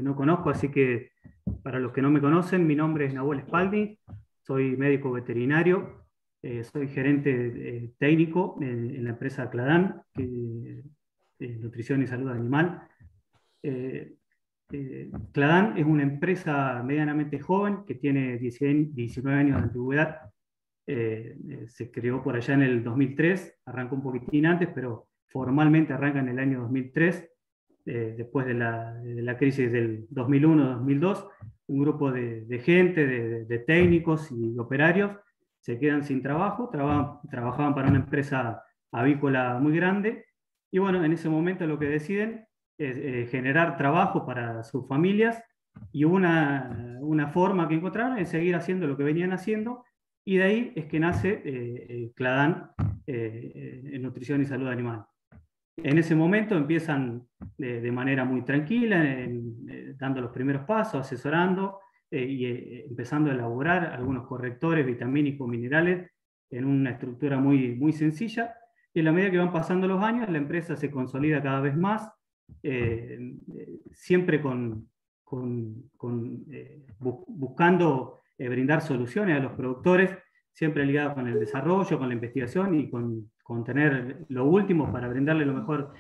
no conozco, así que para los que no me conocen, mi nombre es Nahuel Spalding, soy médico veterinario, soy gerente técnico en la empresa Cladan, Nutrición y Salud Animal. Cladan es una empresa medianamente joven que tiene 19 años de antigüedad. Se creó por allá en el 2003, arrancó un poquitín antes, pero formalmente arranca en el año 2003, después de la crisis del 2001-2002. Un grupo de gente, de técnicos y operarios se quedan sin trabajo, trabajaban para una empresa avícola muy grande, y bueno, en ese momento lo que deciden es generar trabajo para sus familias, y una forma que encontraron es seguir haciendo lo que venían haciendo, y de ahí es que nace Cladan, en Nutrición y Salud Animal. En ese momento empiezan de manera muy tranquila, dando los primeros pasos, asesorando y empezando a elaborar algunos correctores vitamínicos, minerales, en una estructura muy, muy sencilla. Y a la medida que van pasando los años, la empresa se consolida cada vez más, siempre buscando brindar soluciones a los productores, siempre ligado con el desarrollo, con la investigación y con tener lo último para brindarle lo mejor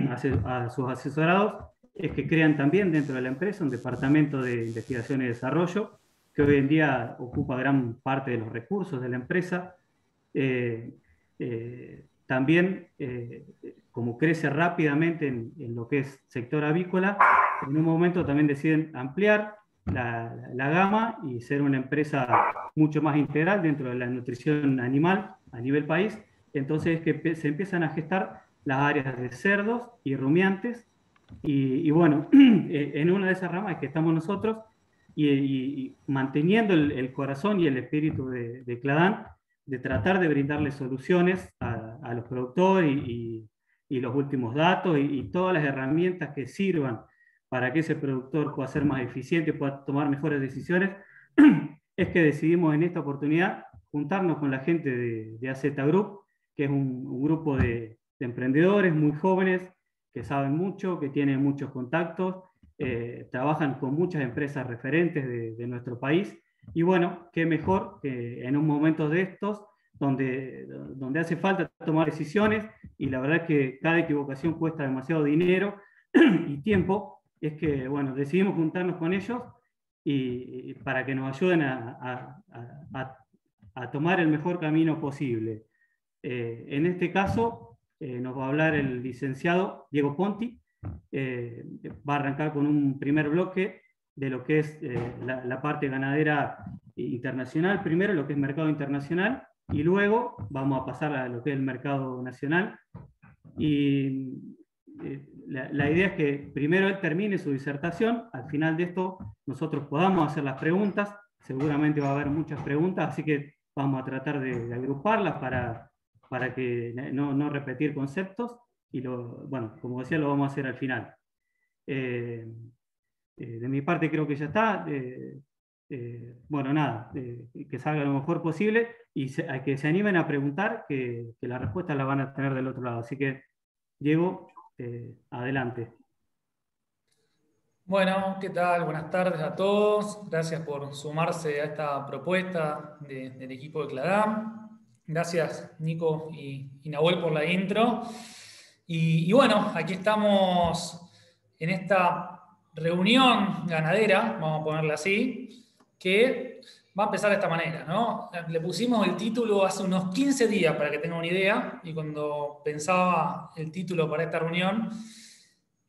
a sus asesorados. Es que crean también dentro de la empresa un departamento de investigación y desarrollo que hoy en día ocupa gran parte de los recursos de la empresa. También, como crece rápidamente en lo que es sector avícola, en un momento también deciden ampliar la gama y ser una empresa mucho más integral dentro de la nutrición animal a nivel país. Entonces que se empiezan a gestar las áreas de cerdos y rumiantes, y bueno, en una de esas ramas es que estamos nosotros, y manteniendo el corazón y el espíritu de Cladan, de tratar de brindarle soluciones a los productores y los últimos datos y todas las herramientas que sirvan para que ese productor pueda ser más eficiente, pueda tomar mejores decisiones. Es que decidimos en esta oportunidad juntarnos con la gente de AZ Group, que es un grupo de emprendedores muy jóvenes, que saben mucho, que tienen muchos contactos, trabajan con muchas empresas referentes de nuestro país. Y bueno, qué mejor que en un momento de estos, donde hace falta tomar decisiones, y la verdad es que cada equivocación cuesta demasiado dinero y tiempo, es que bueno, decidimos juntarnos con ellos y para que nos ayuden a tomar el mejor camino posible. En este caso, nos va a hablar el licenciado Diego Ponti. Va a arrancar con un primer bloque de lo que es la parte ganadera internacional, primero lo que es mercado internacional, y luego vamos a pasar a lo que es el mercado nacional. Y la idea es que primero él termine su disertación, al final de esto nosotros podamos hacer las preguntas, seguramente va a haber muchas preguntas, así que vamos a tratar de agruparlas para que no repetir conceptos, y bueno, como decía, lo vamos a hacer al final. De mi parte creo que ya está. Bueno, nada, que salga lo mejor posible, y a que se animen a preguntar, que la respuesta la van a tener del otro lado. Así que, Diego, adelante. Bueno, ¿qué tal? Buenas tardes a todos. Gracias por sumarse a esta propuesta del equipo de Cladan. Gracias, Nico y Nahuel, por la intro. Y bueno, aquí estamos en esta reunión ganadera, vamos a ponerla así, que va a empezar de esta manera, ¿no? Le pusimos el título hace unos 15 días para que tengan una idea, y cuando pensaba el título para esta reunión,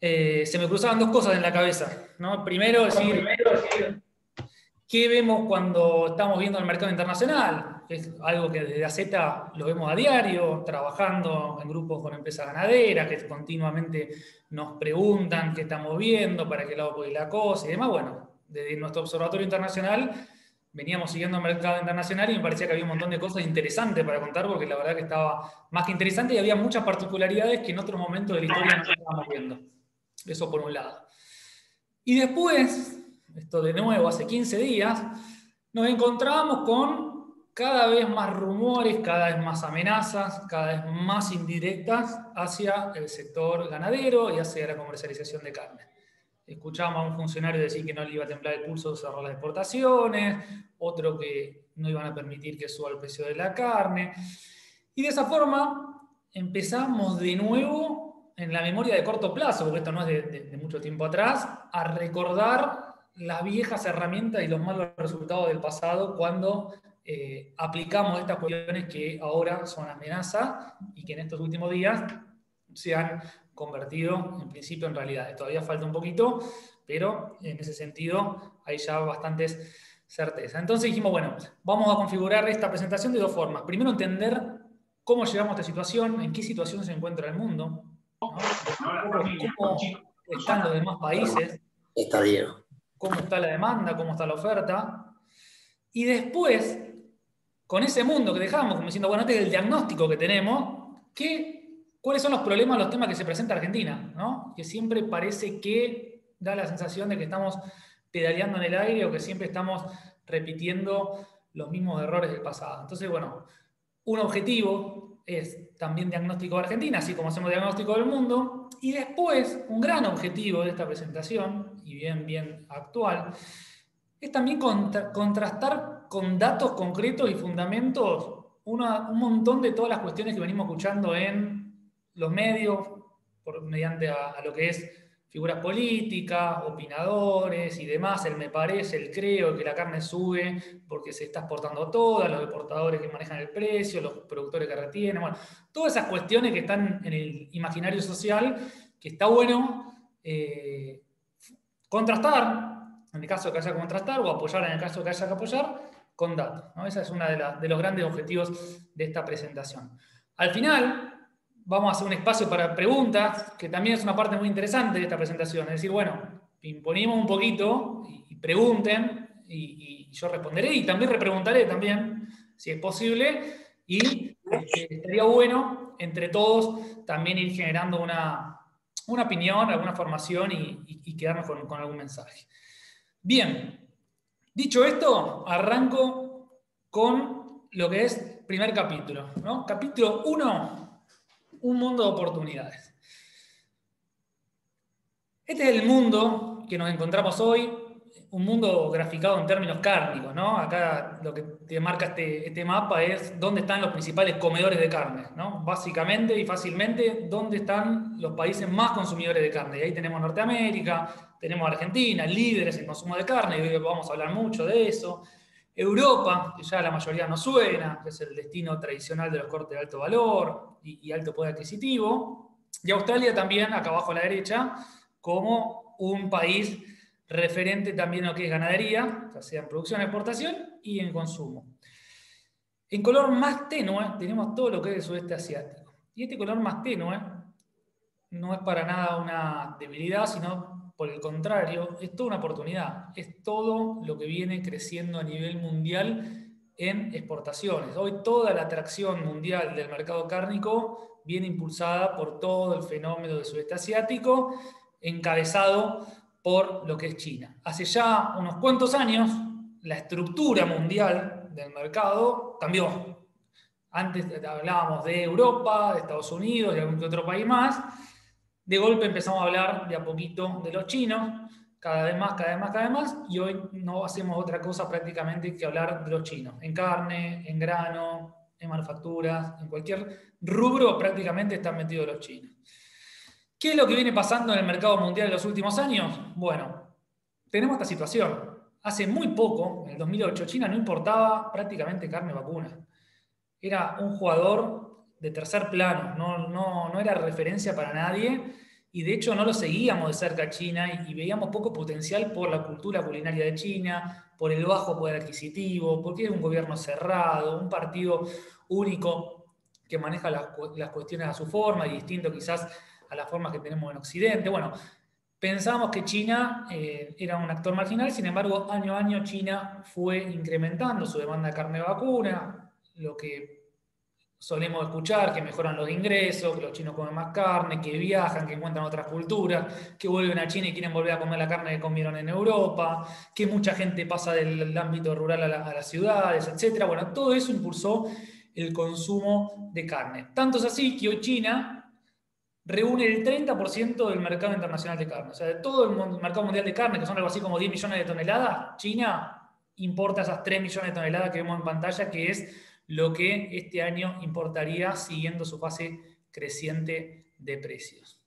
se me cruzaban dos cosas en la cabeza, ¿no? Primero decir, ¿qué vemos cuando estamos viendo el mercado internacional? Es algo que desde AZ lo vemos a diario, trabajando en grupos con empresas ganaderas que continuamente nos preguntan qué estamos viendo, para qué lado puede ir la cosa y demás. Bueno, desde nuestro observatorio internacional veníamos siguiendo el mercado internacional, y me parecía que había un montón de cosas interesantes para contar, porque la verdad que estaba más que interesante y había muchas particularidades que en otros momentos de la historia no estábamos viendo. Eso por un lado. Y después, esto de nuevo hace 15 días, nos encontrábamos con cada vez más rumores, cada vez más amenazas, cada vez más indirectas hacia el sector ganadero y hacia la comercialización de carne. Escuchábamos a un funcionario decir que no le iba a temblar el pulso cerrar las exportaciones, otro que no iban a permitir que suba el precio de la carne. Y de esa forma empezamos de nuevo en la memoria de corto plazo, porque esto no es de mucho tiempo atrás, a recordar las viejas herramientas y los malos resultados del pasado cuando aplicamos estas cuestiones que ahora son amenaza y que en estos últimos días se han convertido en principio en realidad. Todavía falta un poquito, pero en ese sentido hay ya bastantes certezas. Entonces dijimos, bueno, vamos a configurar esta presentación de dos formas. Primero, entender cómo llegamos a esta situación, en qué situación se encuentra el mundo, ¿no? Cómo están los demás países, está bien, cómo está la demanda, cómo está la oferta. Y después, con ese mundo que dejamos, como diciendo, bueno, este es el diagnóstico que tenemos, ¿cuáles son los problemas, los temas que se presenta a Argentina? ¿No? Que siempre parece que da la sensación de que estamos pedaleando en el aire o que siempre estamos repitiendo los mismos errores del pasado. Entonces, bueno, un objetivo es también diagnóstico de Argentina, así como hacemos diagnóstico del mundo. Y después, un gran objetivo de esta presentación, y bien actual, es también contrastar con datos concretos y fundamentos un montón de todas las cuestiones que venimos escuchando en los medios, mediante a lo que es figuras políticas, opinadores y demás, el me parece, el creo, que la carne sube porque se está exportando toda, los exportadores que manejan el precio, los productores que retienen, bueno, todas esas cuestiones que están en el imaginario social, que está bueno contrastar, en el caso de que haya que contrastar, o apoyar en el caso de que haya que apoyar, con datos, ¿no? Ese es uno de los grandes objetivos de esta presentación. Al final, vamos a hacer un espacio para preguntas, que también es una parte muy interesante de esta presentación. Es decir, bueno, imponimos un poquito y pregunten, y yo responderé, y también repreguntaré también, si es posible, y estaría bueno, entre todos, también ir generando una opinión, alguna formación y quedarnos con algún mensaje. Bien, dicho esto, arranco con lo que es primer capítulo, ¿no? Capítulo 1, un mundo de oportunidades. Este es el mundo que nos encontramos hoy, un mundo graficado en términos cárnicos, ¿no? Acá lo que te marca este mapa es dónde están los principales comedores de carne, ¿no? Básicamente y fácilmente, dónde están los países más consumidores de carne. Y ahí tenemos Norteamérica, tenemos Argentina, líderes en consumo de carne, y hoy vamos a hablar mucho de eso. Europa, que ya la mayoría nos suena, que es el destino tradicional de los cortes de alto valor y alto poder adquisitivo. Y Australia también, acá abajo a la derecha, como un país referente también a lo que es ganadería, ya sea en producción, exportación y en consumo. En color más tenue tenemos todo lo que es el sudeste asiático. Y este color más tenue no es para nada una debilidad, sino por el contrario, es toda una oportunidad. Es todo lo que viene creciendo a nivel mundial en exportaciones. Hoy toda la atracción mundial del mercado cárnico viene impulsada por todo el fenómeno del sudeste asiático, encabezado por lo que es China. Hace ya unos cuantos años, la estructura mundial del mercado cambió. Antes hablábamos de Europa, de Estados Unidos, de algún que otro país más. De golpe empezamos a hablar de a poquito de los chinos, cada vez más, y hoy no hacemos otra cosa prácticamente que hablar de los chinos. En carne, en grano, en manufacturas, en cualquier rubro prácticamente están metidos los chinos. ¿Qué es lo que viene pasando en el mercado mundial en los últimos años? Bueno, tenemos esta situación. Hace muy poco, en el 2008, China no importaba prácticamente carne vacuna. Era un jugador de tercer plano, no era referencia para nadie, y de hecho no lo seguíamos de cerca a China y veíamos poco potencial por la cultura culinaria de China, por el bajo poder adquisitivo, porque era un gobierno cerrado, un partido único que maneja las cuestiones a su forma y distinto quizás a las formas que tenemos en Occidente. Bueno, pensamos que China era un actor marginal, sin embargo, año a año China fue incrementando su demanda de carne vacuna, lo que solemos escuchar, que mejoran los ingresos, que los chinos comen más carne, que viajan, que encuentran otras culturas, que vuelven a China y quieren volver a comer la carne que comieron en Europa, que mucha gente pasa del ámbito rural a las ciudades, etc. Bueno, todo eso impulsó el consumo de carne. Tanto es así que hoy China reúne el 30% del mercado internacional de carne. O sea, de todo el mercado mundial de carne, que son algo así como 10 millones de toneladas, China importa esas 3 millones de toneladas que vemos en pantalla, que es lo que este año importaría siguiendo su fase creciente de precios.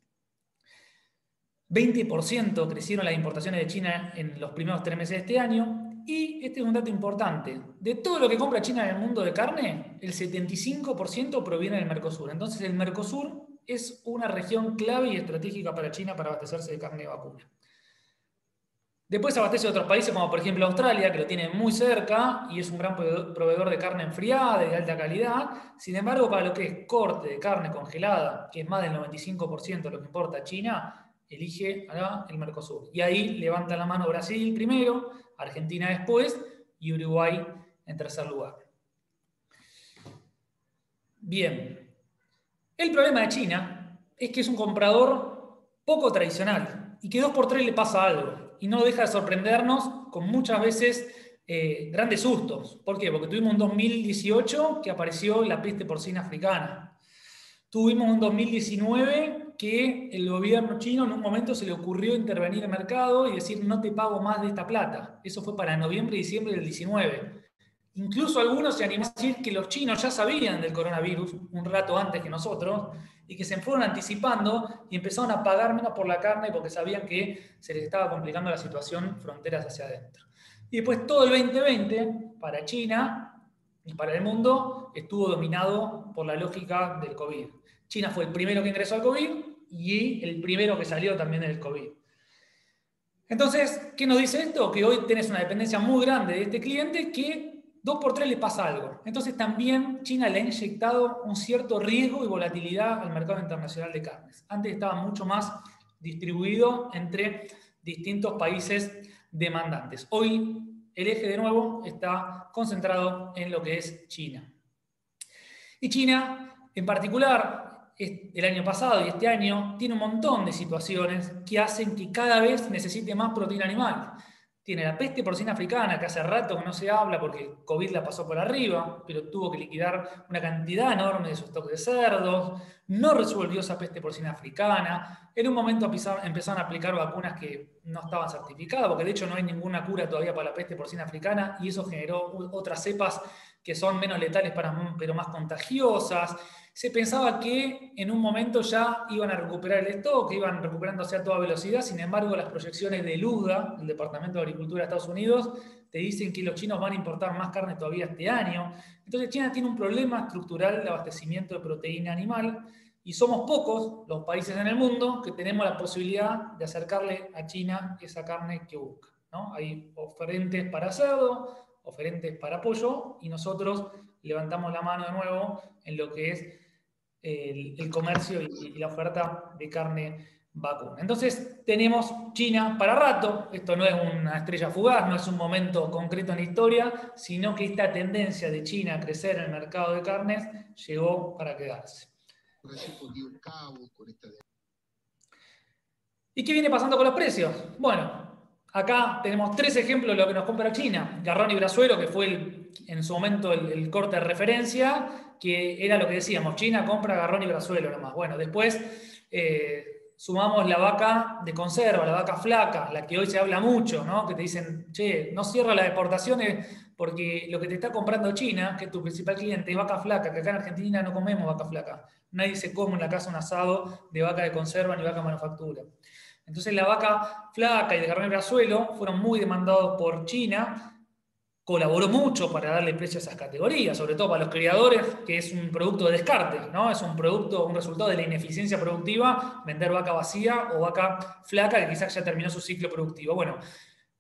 20% crecieron las importaciones de China en los primeros 3 meses de este año. Y este es un dato importante. De todo lo que compra China en el mundo de carne, el 75% proviene del Mercosur. Entonces el Mercosur es una región clave y estratégica para China para abastecerse de carne vacuna. Después abastece a otros países como por ejemplo Australia, que lo tiene muy cerca y es un gran proveedor de carne enfriada y de alta calidad. Sin embargo, para lo que es corte de carne congelada, que es más del 95% de lo que importa China, elige el Mercosur. Y ahí levanta la mano Brasil primero, Argentina después y Uruguay en tercer lugar. Bien. El problema de China es que es un comprador poco tradicional y que 2x3 le pasa algo y no deja de sorprendernos con muchas veces grandes sustos. ¿Por qué? Porque tuvimos un 2018 que apareció la peste porcina africana. Tuvimos un 2019 que el gobierno chino en un momento se le ocurrió intervenir en el mercado y decir no te pago más de esta plata. Eso fue para noviembre y diciembre del 19. Incluso algunos se animaron a decir que los chinos ya sabían del coronavirus un rato antes que nosotros y que se fueron anticipando y empezaron a pagar menos por la carne porque sabían que se les estaba complicando la situación fronteras hacia adentro. Y después todo el 2020 para China y para el mundo estuvo dominado por la lógica del COVID. China fue el primero que ingresó al COVID y el primero que salió también del COVID. Entonces, ¿qué nos dice esto? Que hoy tenés una dependencia muy grande de este cliente que 2x3 le pasa algo. Entonces también China le ha inyectado un cierto riesgo y volatilidad al mercado internacional de carnes. Antes estaba mucho más distribuido entre distintos países demandantes. Hoy el eje de nuevo está concentrado en lo que es China. Y China, en particular, el año pasado y este año, tiene un montón de situaciones que hacen que cada vez necesite más proteína animal. Tiene la peste porcina africana, que hace rato que no se habla porque COVID la pasó por arriba, pero tuvo que liquidar una cantidad enorme de su stock de cerdos, no resolvió esa peste porcina africana, en un momento empezaron a aplicar vacunas que no estaban certificadas, porque de hecho no hay ninguna cura todavía para la peste porcina africana, y eso generó otras cepas que son menos letales pero más contagiosas. Se pensaba que en un momento ya iban a recuperar el stock, que iban recuperándose a toda velocidad. Sin embargo, las proyecciones del USDA, el Departamento de Agricultura de Estados Unidos, te dicen que los chinos van a importar más carne todavía este año. Entonces China tiene un problema estructural de abastecimiento de proteína animal y somos pocos los países en el mundo que tenemos la posibilidad de acercarle a China esa carne que busca, ¿no? Hay oferentes para cerdo, oferentes para pollo y nosotros levantamos la mano de nuevo en lo que es el comercio y la oferta de carne vacuna. Entonces tenemos China para rato. Esto no es una estrella fugaz, no es un momento concreto en la historia, sino que esta tendencia de China a crecer en el mercado de carnes llegó para quedarse. ¿Y qué viene pasando con los precios? Bueno, acá tenemos 3 ejemplos de lo que nos compra China. Garrón y Brazuelo, que fue en su momento el corte de referencia, que era lo que decíamos, China compra garrón y Brazuelo nomás. Bueno, después sumamos la vaca de conserva, la vaca flaca, la que hoy se habla mucho, ¿no? Que te dicen, che, no cierra las exportaciones porque lo que te está comprando China, que es tu principal cliente, es vaca flaca, que acá en Argentina no comemos vaca flaca. Nadie se come en la casa un asado de vaca de conserva ni vaca manufactura. Entonces la vaca flaca y de garrón y Brazuelo fueron muy demandados por China, colaboró mucho para darle precio a esas categorías, sobre todo para los criadores, que es un producto de descarte, ¿no? Es un resultado de la ineficiencia productiva, vender vaca vacía o vaca flaca que quizás ya terminó su ciclo productivo. Bueno,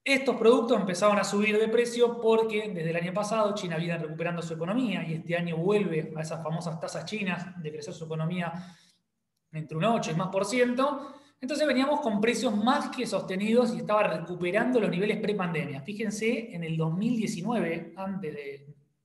estos productos empezaron a subir de precio porque desde el año pasado China viene recuperando su economía y este año vuelve a esas famosas tasas chinas de crecer su economía entre un 8 y más por ciento. Entonces veníamos con precios más que sostenidos y estaba recuperando los niveles pre-pandemia. Fíjense, en el 2019, antes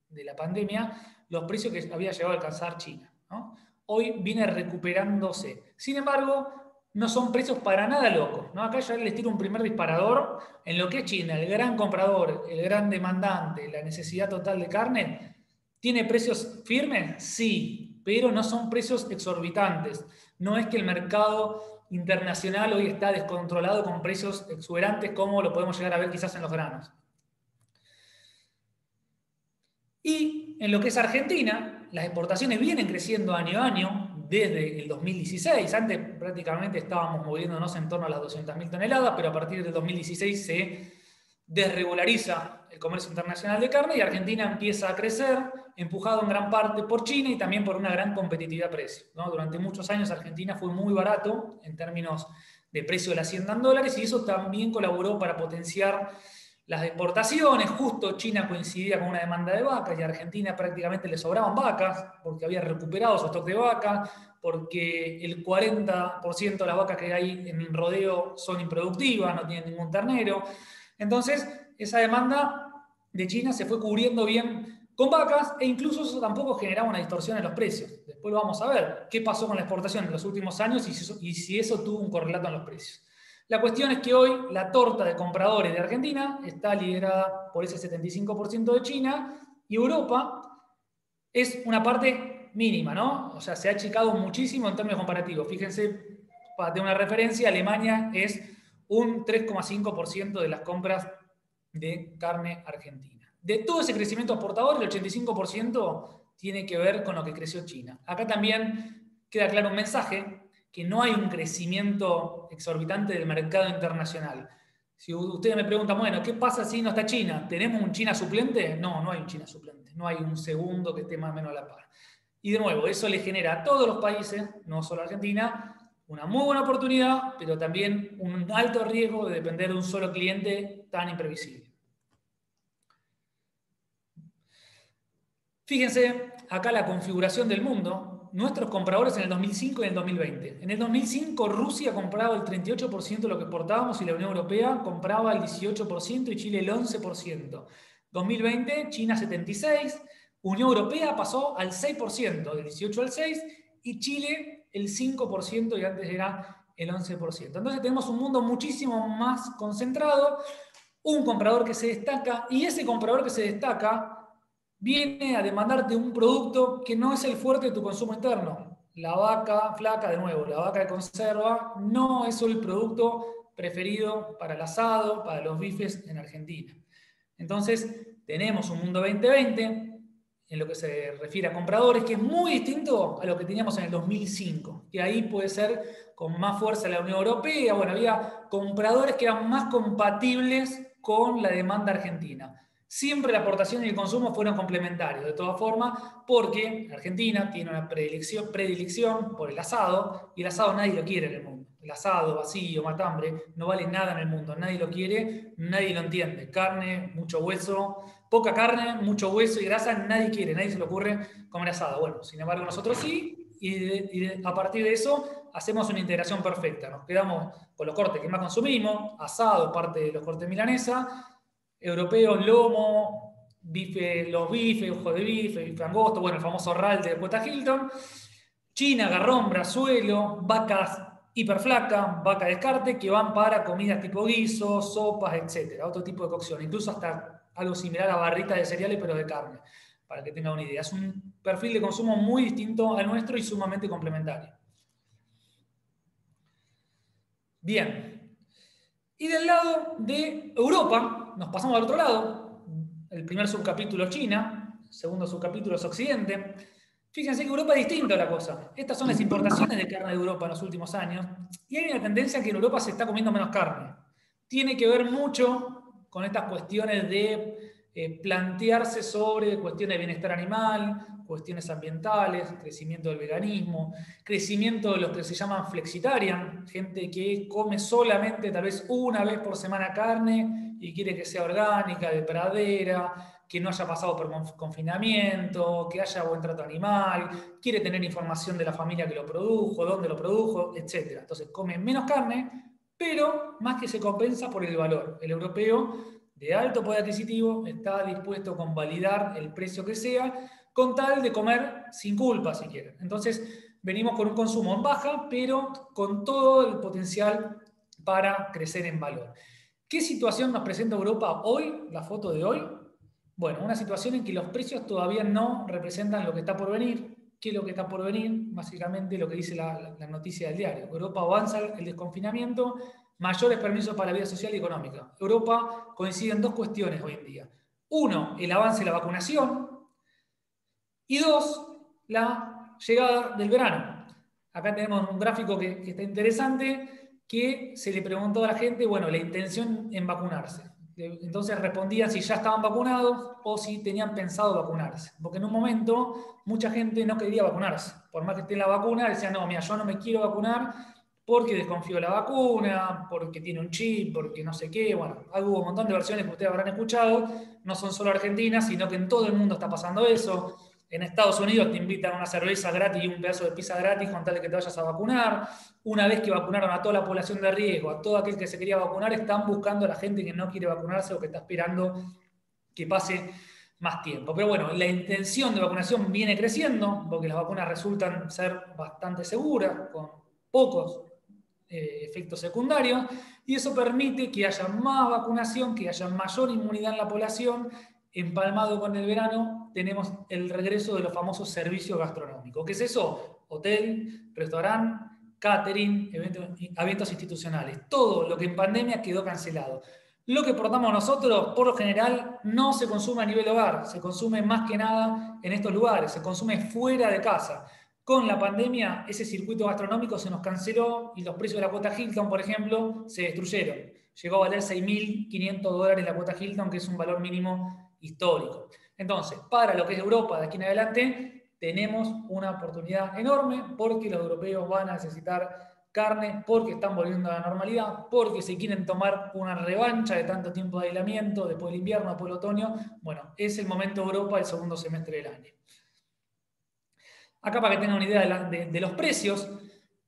de la pandemia, los precios que había llegado a alcanzar China, ¿no? Hoy viene recuperándose. Sin embargo, no son precios para nada locos, ¿no? Acá ya les tiro un primer disparador en lo que es China, el gran comprador, el gran demandante, la necesidad total de carne. ¿Tiene precios firmes? Sí. pero no son precios exorbitantes. No es que el mercado internacional hoy está descontrolado con precios exuberantes como lo podemos llegar a ver quizás en los granos. Y en lo que es Argentina, las exportaciones vienen creciendo año a año desde el 2016. Antes prácticamente estábamos moviéndonos en torno a las 200.000 toneladas, pero a partir del 2016 se desregulariza el comercio internacional de carne y Argentina empieza a crecer, empujado en gran parte por China y también por una gran competitividad de precio, ¿no? Durante muchos años Argentina fue muy barato en términos de precio de la hacienda en dólares y eso también colaboró para potenciar las exportaciones. Justo China coincidía con una demanda de vacas y a Argentina prácticamente le sobraban vacas porque había recuperado su stock de vacas, porque el 40% de las vacas que hay en el rodeo son improductivas, no tienen ningún ternero. Entonces, esa demanda de China se fue cubriendo bien con vacas e incluso eso tampoco generaba una distorsión en los precios. Después lo vamos a ver qué pasó con la exportación en los últimos años y si eso tuvo un correlato en los precios. La cuestión es que hoy la torta de compradores de Argentina está liderada por ese 75% de China y Europa es una parte mínima, ¿no? O sea, se ha achicado muchísimo en términos comparativos. Fíjense, para tener una referencia, Alemania es un 3,5% de las compras de carne argentina. De todo ese crecimiento exportador, el 85% tiene que ver con lo que creció China. Acá también queda claro un mensaje, que no hay un crecimiento exorbitante del mercado internacional. Si ustedes me preguntan, bueno, ¿qué pasa si no está China? ¿Tenemos un China suplente? No, no hay un China suplente. No hay un segundo que esté más o menos a la par. Y de nuevo, eso le genera a todos los países, no solo a Argentina, una muy buena oportunidad, pero también un alto riesgo de depender de un solo cliente tan imprevisible. Fíjense acá la configuración del mundo. Nuestros compradores en el 2005 y en el 2020. En el 2005 Rusia compraba el 38% de lo que exportábamos y la Unión Europea compraba el 18% y Chile el 11%. 2020 China 76%, Unión Europea pasó al 6%, del 18 al 6%, y Chile el 5% y antes era el 11%. Entonces tenemos un mundo muchísimo más concentrado, un comprador que se destaca y ese comprador que se destaca viene a demandarte un producto que no es el fuerte de tu consumo interno. La vaca flaca, de nuevo, la vaca de conserva, no es el producto preferido para el asado, para los bifes en Argentina. Entonces, tenemos un mundo 2020 en lo que se refiere a compradores, que es muy distinto a lo que teníamos en el 2005, que ahí puede ser con más fuerza la Unión Europea. Bueno, había compradores que eran más compatibles con la demanda argentina. Siempre la aportación y el consumo fueron complementarios, de todas formas, porque Argentina tiene una predilección por el asado, y el asado nadie lo quiere en el mundo. El asado, vacío, matambre, no vale nada en el mundo, nadie lo quiere, nadie lo entiende. Carne, mucho hueso, poca carne, mucho hueso y grasa, nadie quiere, nadie se le ocurre comer asado. Bueno, sin embargo nosotros sí, y a partir de eso hacemos una integración perfecta. Nos quedamos con los cortes que más consumimos, asado, parte de los cortes milanesa, europeos, lomo, bife, los bifes, ojo de bife angosto, bueno, el famoso RAL de Cuesta Hilton. China, garrón, brazuelo, vacas hiperflacas, vaca descarte, que van para comidas tipo guiso, sopas, etc. Otro tipo de cocción, incluso hasta algo similar a barritas de cereales, pero de carne, para que tengan una idea. Es un perfil de consumo muy distinto al nuestro y sumamente complementario. Bien. Y del lado de Europa, nos pasamos al otro lado. El primer subcapítulo es China, el segundo subcapítulo es Occidente. Fíjense que Europa es distinta a la cosa. Estas son las importaciones de carne de Europa en los últimos años. Y hay una tendencia que en Europa se está comiendo menos carne. Tiene que ver mucho con estas cuestiones de plantearse sobre cuestiones de bienestar animal, cuestiones ambientales, crecimiento del veganismo, crecimiento de los que se llaman flexitarian, gente que come solamente tal vez una vez por semana carne y quiere que sea orgánica, de pradera, que no haya pasado por confinamiento, que haya buen trato animal, quiere tener información de la familia que lo produjo, dónde lo produjo, etc. Entonces come menos carne, pero más que se compensa por el valor. El europeo de alto poder adquisitivo está dispuesto a convalidar el precio que sea con tal de comer sin culpa, si quieren. Entonces, venimos con un consumo en baja, pero con todo el potencial para crecer en valor. ¿Qué situación nos presenta Europa hoy, la foto de hoy? Bueno, una situación en que los precios todavía no representan lo que está por venir, ¿Qué es lo que está por venir? Básicamente lo que dice la noticia del diario. Europa avanza el desconfinamiento, mayores permisos para la vida social y económica. Europa coincide en dos cuestiones hoy en día. Uno, el avance de la vacunación. Y dos, la llegada del verano. Acá tenemos un gráfico que está interesante, que se le preguntó a la gente, bueno, la intención en vacunarse. Entonces respondían si ya estaban vacunados o si tenían pensado vacunarse. Porque en un momento mucha gente no quería vacunarse. Por más que esté la vacuna, decían, no, mira, yo no me quiero vacunar porque desconfío de la vacuna, porque tiene un chip, porque no sé qué. Bueno, hubo un montón de versiones que ustedes habrán escuchado. No son solo argentinas, sino que en todo el mundo está pasando eso. En Estados Unidos te invitan a una cerveza gratis y un pedazo de pizza gratis con tal de que te vayas a vacunar. Una vez que vacunaron a toda la población de riesgo, a todo aquel que se quería vacunar, están buscando a la gente que no quiere vacunarse o que está esperando que pase más tiempo. Pero bueno, la intención de vacunación viene creciendo porque las vacunas resultan ser bastante seguras, con pocos efectos secundarios, y eso permite que haya más vacunación, que haya mayor inmunidad en la población. Empalmado con el verano, tenemos el regreso de los famosos servicios gastronómicos. ¿Qué es eso? Hotel, restaurante, catering, eventos institucionales. Todo lo que en pandemia quedó cancelado. Lo que portamos nosotros, por lo general, no se consume a nivel hogar, se consume más que nada en estos lugares, se consume fuera de casa. Con la pandemia, ese circuito gastronómico se nos canceló y los precios de la cuota Hilton, por ejemplo, se destruyeron. Llegó a valer $6.500 la cuota Hilton, que es un valor mínimo histórico. Entonces, para lo que es Europa de aquí en adelante, tenemos una oportunidad enorme porque los europeos van a necesitar carne, porque están volviendo a la normalidad, porque se quieren tomar una revancha de tanto tiempo de aislamiento, después del invierno, después del otoño. Bueno, es el momento de Europa el segundo semestre del año. Acá para que tengan una idea de los precios,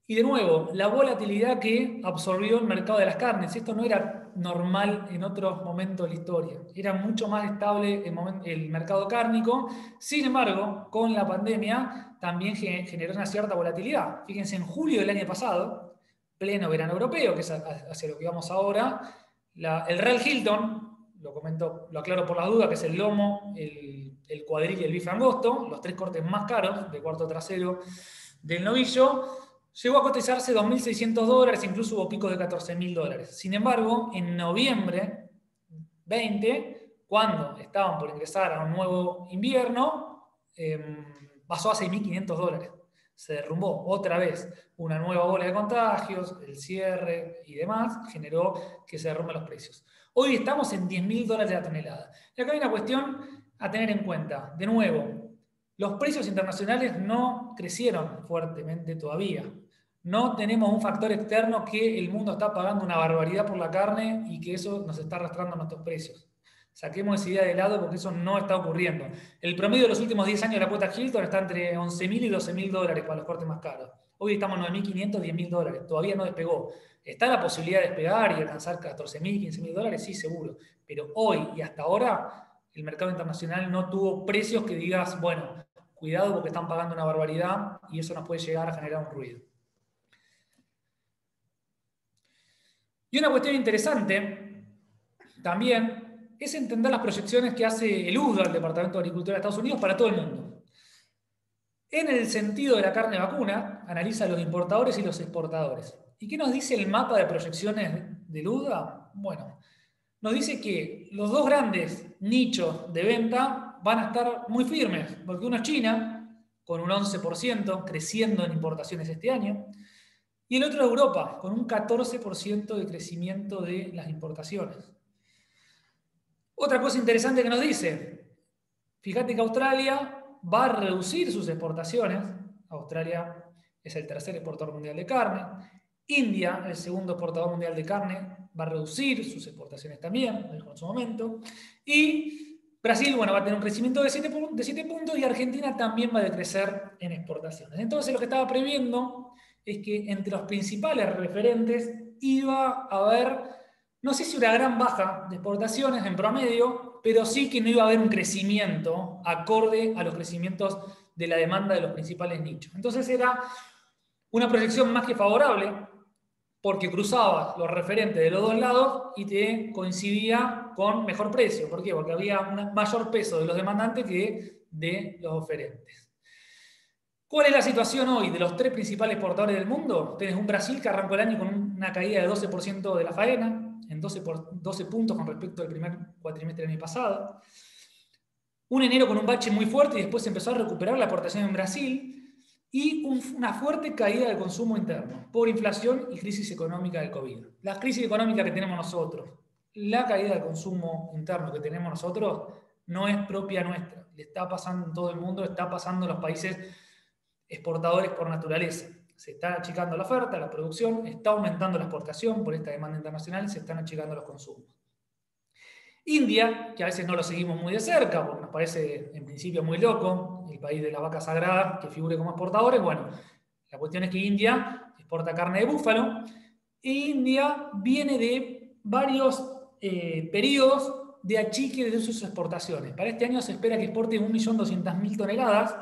y de nuevo, la volatilidad que absorbió el mercado de las carnes. Esto no era normal en otros momentos de la historia. Era mucho más estable el mercado cárnico. Sin embargo, con la pandemia también generó una cierta volatilidad. Fíjense, en julio del año pasado, pleno verano europeo, que es hacia lo que vamos ahora, el Real Hilton, lo aclaro por las dudas, que es el lomo, el cuadril y el bife angosto, los tres cortes más caros de cuarto trasero del novillo, llegó a cotizarse $2.600, incluso hubo picos de $14.000. Sin embargo, en noviembre 20, cuando estaban por ingresar a un nuevo invierno, pasó a $6.500. Se derrumbó otra vez una nueva ola de contagios, el cierre y demás, generó que se derrumben los precios. Hoy estamos en $10.000 la tonelada. Y acá hay una cuestión a tener en cuenta. De nuevo, los precios internacionales no crecieron fuertemente todavía. No tenemos un factor externo que el mundo está pagando una barbaridad por la carne y que eso nos está arrastrando a nuestros precios. Saquemos esa idea de lado porque eso no está ocurriendo. El promedio de los últimos 10 años de la cuota Hilton está entre $11.000 y $12.000 para los cortes más caros. Hoy estamos en $9.500, $10.000. Todavía no despegó. ¿Está la posibilidad de despegar y alcanzar $14.000, $15.000? Sí, seguro. Pero hoy y hasta ahora el mercado internacional no tuvo precios que digas, bueno, cuidado porque están pagando una barbaridad y eso nos puede llegar a generar un ruido. Y una cuestión interesante también es entender las proyecciones que hace el USDA, el Departamento de Agricultura de Estados Unidos, para todo el mundo. En el sentido de la carne vacuna, analiza los importadores y los exportadores. ¿Y qué nos dice el mapa de proyecciones del USDA? Bueno, nos dice que los dos grandes nichos de venta van a estar muy firmes, porque uno es China, con un 11% creciendo en importaciones este año, y el otro es Europa, con un 14% de crecimiento de las importaciones. Otra cosa interesante que nos dice, fíjate que Australia va a reducir sus exportaciones. Australia es el tercer exportador mundial de carne. India, el segundo exportador mundial de carne, va a reducir sus exportaciones también, en su momento. Y Brasil, bueno, va a tener un crecimiento de 7 puntos y Argentina también va a decrecer en exportaciones. Entonces lo que estaba previendo es que entre los principales referentes iba a haber, no sé si una gran baja de exportaciones en promedio, pero sí que no iba a haber un crecimiento acorde a los crecimientos de la demanda de los principales nichos. Entonces era una proyección más que favorable, porque cruzaba los referentes de los dos lados y te coincidía con mejor precio. ¿Por qué? Porque había un mayor peso de los demandantes que de los oferentes. ¿Cuál es la situación hoy de los 3 principales exportadores del mundo? Tenés un Brasil que arrancó el año con una caída de 12% de la faena, en 12 puntos con respecto al primer cuatrimestre del año pasado. Un enero con un bache muy fuerte y después empezó a recuperar la exportación en Brasil, y una fuerte caída del consumo interno por inflación y crisis económica del COVID. La crisis económica que tenemos nosotros, la caída del consumo interno que tenemos nosotros, no es propia nuestra. Le está pasando en todo el mundo, está pasando en los países exportadores por naturaleza. Se está achicando la oferta, la producción, está aumentando la exportación por esta demanda internacional, se están achicando los consumos. India, que a veces no lo seguimos muy de cerca, porque nos parece en principio muy loco, el país de la vaca sagrada, que figure como exportadores. Bueno, la cuestión es que India exporta carne de búfalo, e India viene de varios periodos de achique de sus exportaciones. Para este año se espera que exporte 1.200.000 toneladas,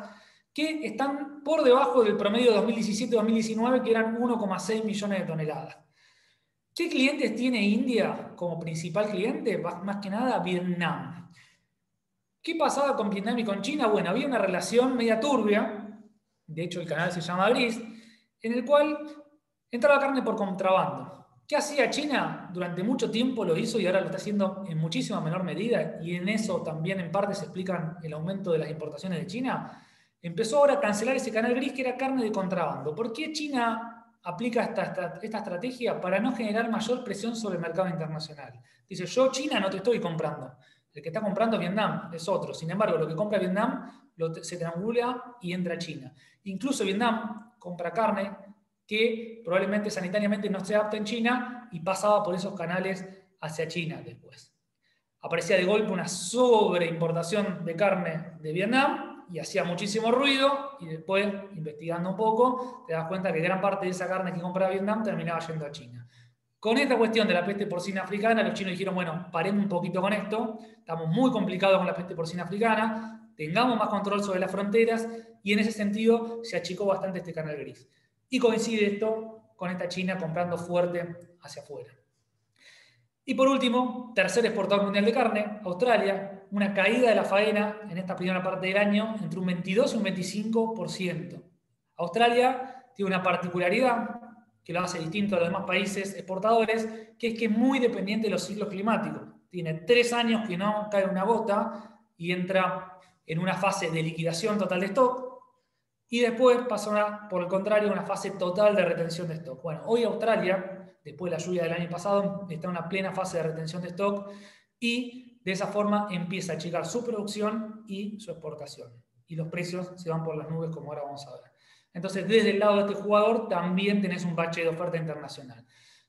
que están por debajo del promedio de 2017-2019, que eran 1,6 millones de toneladas. ¿Qué clientes tiene India como principal cliente? Más que nada Vietnam. ¿Qué pasaba con Vietnam y con China? Bueno, había una relación media turbia, de hecho el canal se llama Gris, en el cual entraba carne por contrabando. ¿Qué hacía China? Durante mucho tiempo lo hizo y ahora lo está haciendo en muchísima menor medida, y en eso también en parte se explican el aumento de las importaciones de China. Empezó ahora a cancelar ese canal gris que era carne de contrabando. ¿Por qué China aplica esta estrategia? Para no generar mayor presión sobre el mercado internacional. Dice, yo China no te estoy comprando. El que está comprando Vietnam es otro. Sin embargo, lo que compra Vietnam se triangula y entra a China. Incluso Vietnam compra carne que probablemente sanitariamente no se adapta en China y pasaba por esos canales hacia China después. Aparecía de golpe una sobreimportación de carne de Vietnam y hacía muchísimo ruido, y después, investigando un poco, te das cuenta que gran parte de esa carne que compraba Vietnam terminaba yendo a China. Con esta cuestión de la peste porcina africana, los chinos dijeron, bueno, paremos un poquito con esto, estamos muy complicados con la peste porcina africana, tengamos más control sobre las fronteras, y en ese sentido se achicó bastante este canal gris. Y coincide esto con esta China comprando fuerte hacia afuera. Y por último, tercer exportador mundial de carne, Australia, una caída de la faena en esta primera parte del año entre un 22 y un 25%. Australia tiene una particularidad que lo hace distinto a los demás países exportadores, que es que es muy dependiente de los ciclos climáticos. Tiene 3 años que no cae una gota y entra en una fase de liquidación total de stock, y después pasa, por el contrario, una fase total de retención de stock. Bueno, hoy Australia, después de la lluvia del año pasado, está en una plena fase de retención de stock, y de esa forma empieza a achicar su producción y su exportación. Y los precios se van por las nubes, como ahora vamos a ver. Entonces, desde el lado de este jugador también tenés un bache de oferta internacional.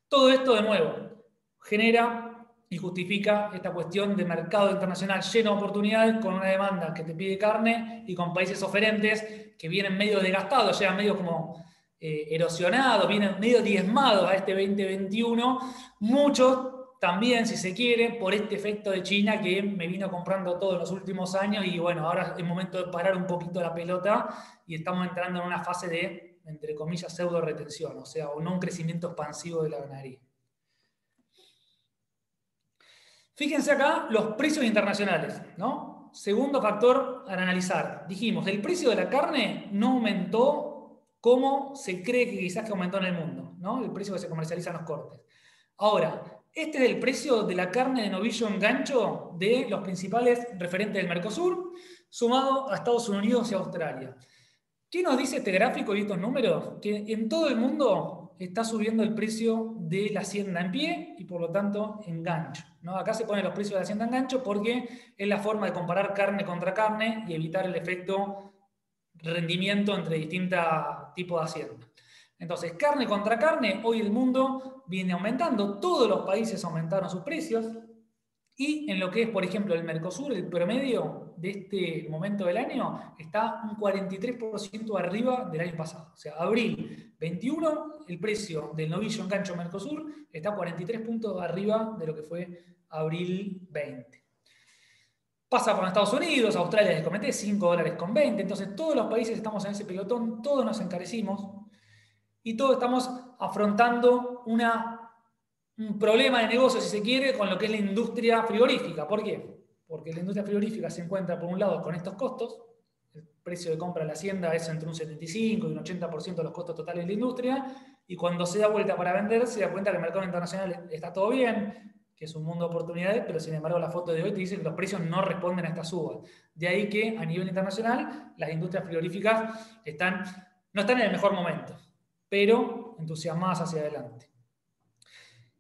Todo esto, de nuevo, genera y justifica esta cuestión de mercado internacional lleno de oportunidades, con una demanda que te pide carne y con países oferentes que vienen medio desgastados, llegan medio como erosionados, vienen medio diezmados a este 2021. Muchos también, si se quiere, por este efecto de China que me vino comprando todo en los últimos años, y bueno, ahora es momento de parar un poquito la pelota y estamos entrando en una fase de, entre comillas, pseudo retención, o sea, o no un crecimiento expansivo de la ganadería. Fíjense acá los precios internacionales, ¿no? Segundo factor a analizar. Dijimos, el precio de la carne no aumentó como se cree que quizás que aumentó en el mundo, ¿no? El precio que se comercializa en los cortes. Ahora, este es el precio de la carne de novillo en gancho de los principales referentes del Mercosur, sumado a Estados Unidos y Australia. ¿Qué nos dice este gráfico y estos números? Que en todo el mundo está subiendo el precio de la hacienda en pie y por lo tanto en gancho, ¿no? Acá se ponen los precios de la hacienda en gancho porque es la forma de comparar carne contra carne y evitar el efecto rendimiento entre distintos tipos de hacienda. Entonces, carne contra carne, hoy el mundo viene aumentando, todos los países aumentaron sus precios, y en lo que es, por ejemplo, el Mercosur, el promedio de este momento del año está un 43% arriba del año pasado. O sea, abril 21, el precio del novillo en gancho Mercosur está 43 puntos arriba de lo que fue abril 20. Pasa por Estados Unidos, Australia, les comenté, $5.20. Entonces, todos los países estamos en ese pelotón, todos nos encarecimos y todos estamos afrontando un problema de negocio, si se quiere, con lo que es la industria frigorífica. ¿Por qué? Porque la industria frigorífica se encuentra, por un lado, con estos costos, el precio de compra de la hacienda es entre un 75 y un 80% de los costos totales de la industria, y cuando se da vuelta para vender, se da cuenta que el mercado internacional está todo bien, que es un mundo de oportunidades, pero sin embargo la foto de hoy te dice que los precios no responden a estas subas. De ahí que a nivel internacional las industrias frigoríficas no están en el mejor momento, pero entusiasmadas hacia adelante.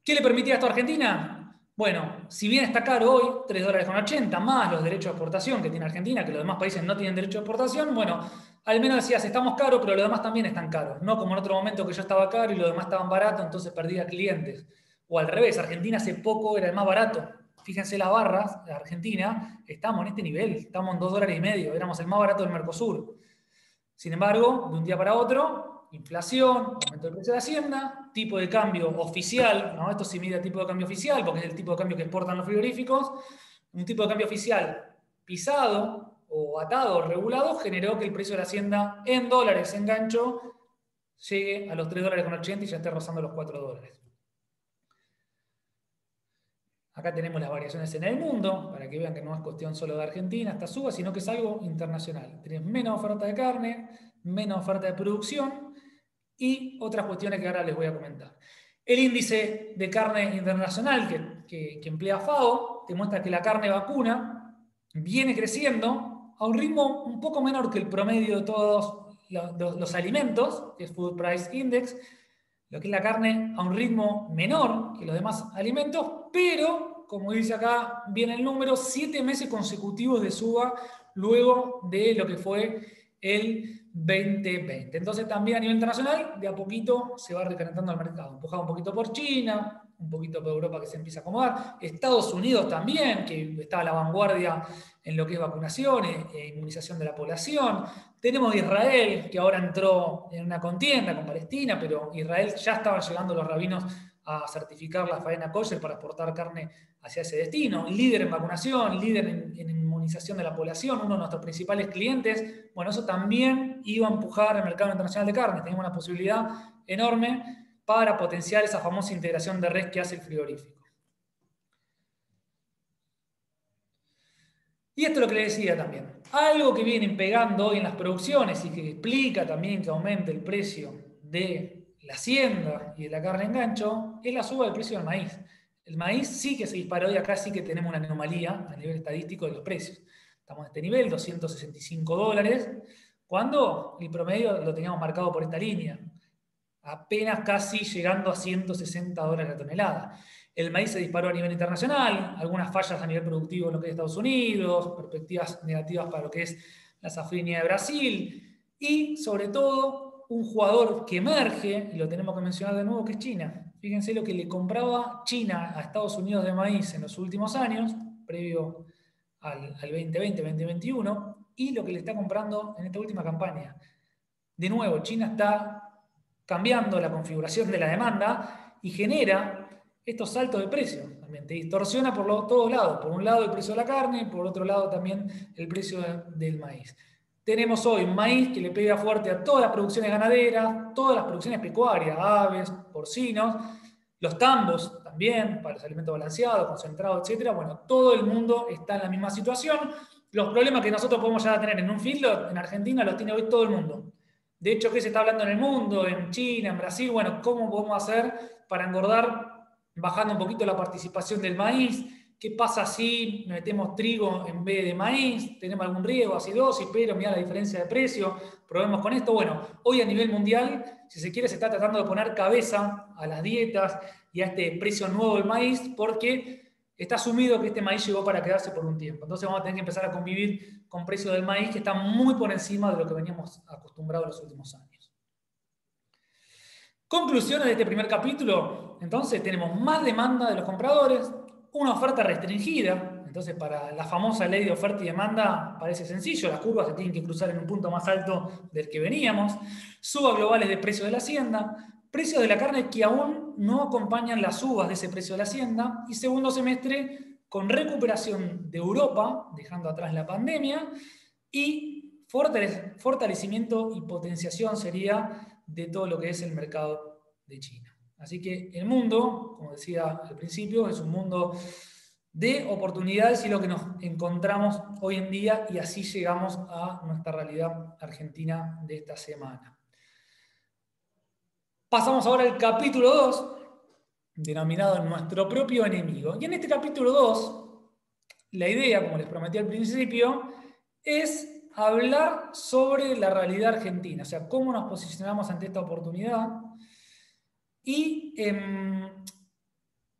¿Qué le permitía esto a Argentina? Bueno, si bien está caro hoy, $3,80 más los derechos de exportación que tiene Argentina, que los demás países no tienen derecho de exportación, bueno, al menos decías, estamos caros, pero los demás también están caros. No como en otro momento que yo estaba caro y los demás estaban baratos, entonces perdía clientes. O al revés, Argentina hace poco era el más barato. Fíjense las barras de Argentina, estamos en este nivel, estamos en $2,50, éramos el más barato del Mercosur. Sin embargo, de un día para otro, inflación, aumento del precio de Hacienda, tipo de cambio oficial, ¿no? Esto se mide a tipo de cambio oficial, porque es el tipo de cambio que exportan los frigoríficos. Un tipo de cambio oficial pisado o atado o regulado generó que el precio de la Hacienda en dólares en gancho llegue a los $3,80 y ya esté rozando los $4. Acá tenemos las variaciones en el mundo, para que vean que no es cuestión solo de Argentina, esta suba, sino que es algo internacional. Tenés menos oferta de carne, menos oferta de producción y otras cuestiones que ahora les voy a comentar. El índice de carne internacional que emplea FAO te muestra que la carne vacuna viene creciendo a un ritmo un poco menor que el promedio de todos los alimentos, que es Food Price Index, lo que es la carne a un ritmo menor que los demás alimentos, pero, como dice acá, viene el número, 7 meses consecutivos de suba luego de lo que fue el 2020. Entonces también a nivel internacional, de a poquito se va recalentando el mercado, empujado un poquito por China, un poquito por Europa que se empieza a acomodar, Estados Unidos también, que está a la vanguardia en lo que es vacunación e inmunización de la población. Tenemos Israel, que ahora entró en una contienda con Palestina, pero Israel ya estaban llegando los rabinos a certificar la faena kosher para exportar carne hacia ese destino. Líder en vacunación, líder en inmunización de la población, uno de nuestros principales clientes. Bueno, eso también iba a empujar el mercado internacional de carne. Tenemos una posibilidad enorme para potenciar esa famosa integración de red que hace el frigorífico. Y esto es lo que les decía también. Algo que vienen pegando hoy en las producciones y que explica también que aumente el precio de la hacienda y de la carne en gancho es la suba del precio del maíz. El maíz sí que se disparó y acá sí que tenemos una anomalía a nivel estadístico de los precios. Estamos en este nivel, $265, cuando el promedio lo teníamos marcado por esta línea, apenas casi llegando a $160 la tonelada. El maíz se disparó a nivel internacional, algunas fallas a nivel productivo en lo que es Estados Unidos, perspectivas negativas para lo que es la safrinha de Brasil, y sobre todo un jugador que emerge, y lo tenemos que mencionar de nuevo, que es China. Fíjense lo que le compraba China a Estados Unidos de maíz en los últimos años, previo al 2020, 2021, y lo que le está comprando en esta última campaña. De nuevo, China está cambiando la configuración de la demanda y genera estos saltos de precio. También te distorsiona por todos lados. Por un lado el precio de la carne, por otro lado también el precio del maíz. Tenemos hoy un maíz que le pega fuerte a todas las producciones ganaderas, todas las producciones pecuarias, aves, porcinos, los tambos también, para los alimentos balanceados, concentrados, etc. Bueno, todo el mundo está en la misma situación. Los problemas que nosotros podemos llegar a tener en un feedlot, en Argentina, los tiene hoy todo el mundo. De hecho, ¿qué se está hablando en el mundo? En China, en Brasil. Bueno, ¿cómo podemos hacer para engordar bajando un poquito la participación del maíz? ¿Qué pasa si metemos trigo en vez de maíz? ¿Tenemos algún riesgo, acidosis? Pero mira la diferencia de precio. Probemos con esto. Bueno, hoy a nivel mundial, si se quiere, se está tratando de poner cabeza a las dietas y a este precio nuevo del maíz, porque está asumido que este maíz llegó para quedarse por un tiempo. Entonces vamos a tener que empezar a convivir con precios del maíz que están muy por encima de lo que veníamos acostumbrados en los últimos años. Conclusiones de este primer capítulo. Entonces tenemos más demanda de los compradores, una oferta restringida. Entonces para la famosa ley de oferta y demanda parece sencillo, las curvas se tienen que cruzar en un punto más alto del que veníamos, subas globales de precios de la hacienda, precios de la carne que aún no acompañan las subas de ese precio de la hacienda, y segundo semestre con recuperación de Europa, dejando atrás la pandemia, y fortalecimiento y potenciación sería de todo lo que es el mercado de China. Así que el mundo, como decía al principio, es un mundo de oportunidades y lo que nos encontramos hoy en día, y así llegamos a nuestra realidad argentina de esta semana. Pasamos ahora al capítulo 2, denominado Nuestro propio enemigo. Y en este capítulo 2, la idea, como les prometí al principio, es hablar sobre la realidad argentina, o sea, cómo nos posicionamos ante esta oportunidad y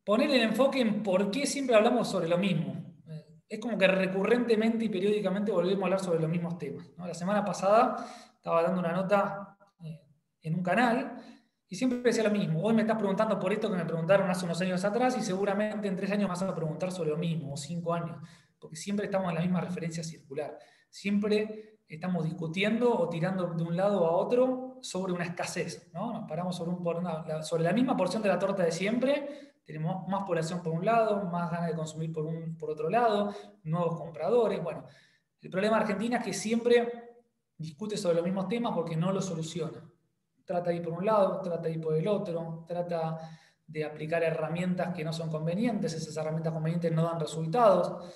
poner el enfoque en por qué siempre hablamos sobre lo mismo. Es como que recurrentemente y periódicamente volvemos a hablar sobre los mismos temas, ¿no? La semana pasada estaba dando una nota en un canal y siempre decía lo mismo. Hoy me estás preguntando por esto que me preguntaron hace unos años atrás y seguramente en 3 años vas a preguntar sobre lo mismo, o 5 años, porque siempre estamos en la misma referencia circular. Siempre estamos discutiendo o tirando de un lado a otro sobre una escasez, ¿no? Nos paramos sobre la misma porción de la torta de siempre. Tenemos más población por un lado, más ganas de consumir por otro lado, nuevos compradores. Bueno, el problema de Argentina es que siempre discute sobre los mismos temas porque no los soluciona. Trata de ir por un lado, trata de ir por el otro, trata de aplicar herramientas que no son convenientes, esas herramientas convenientes no dan resultados,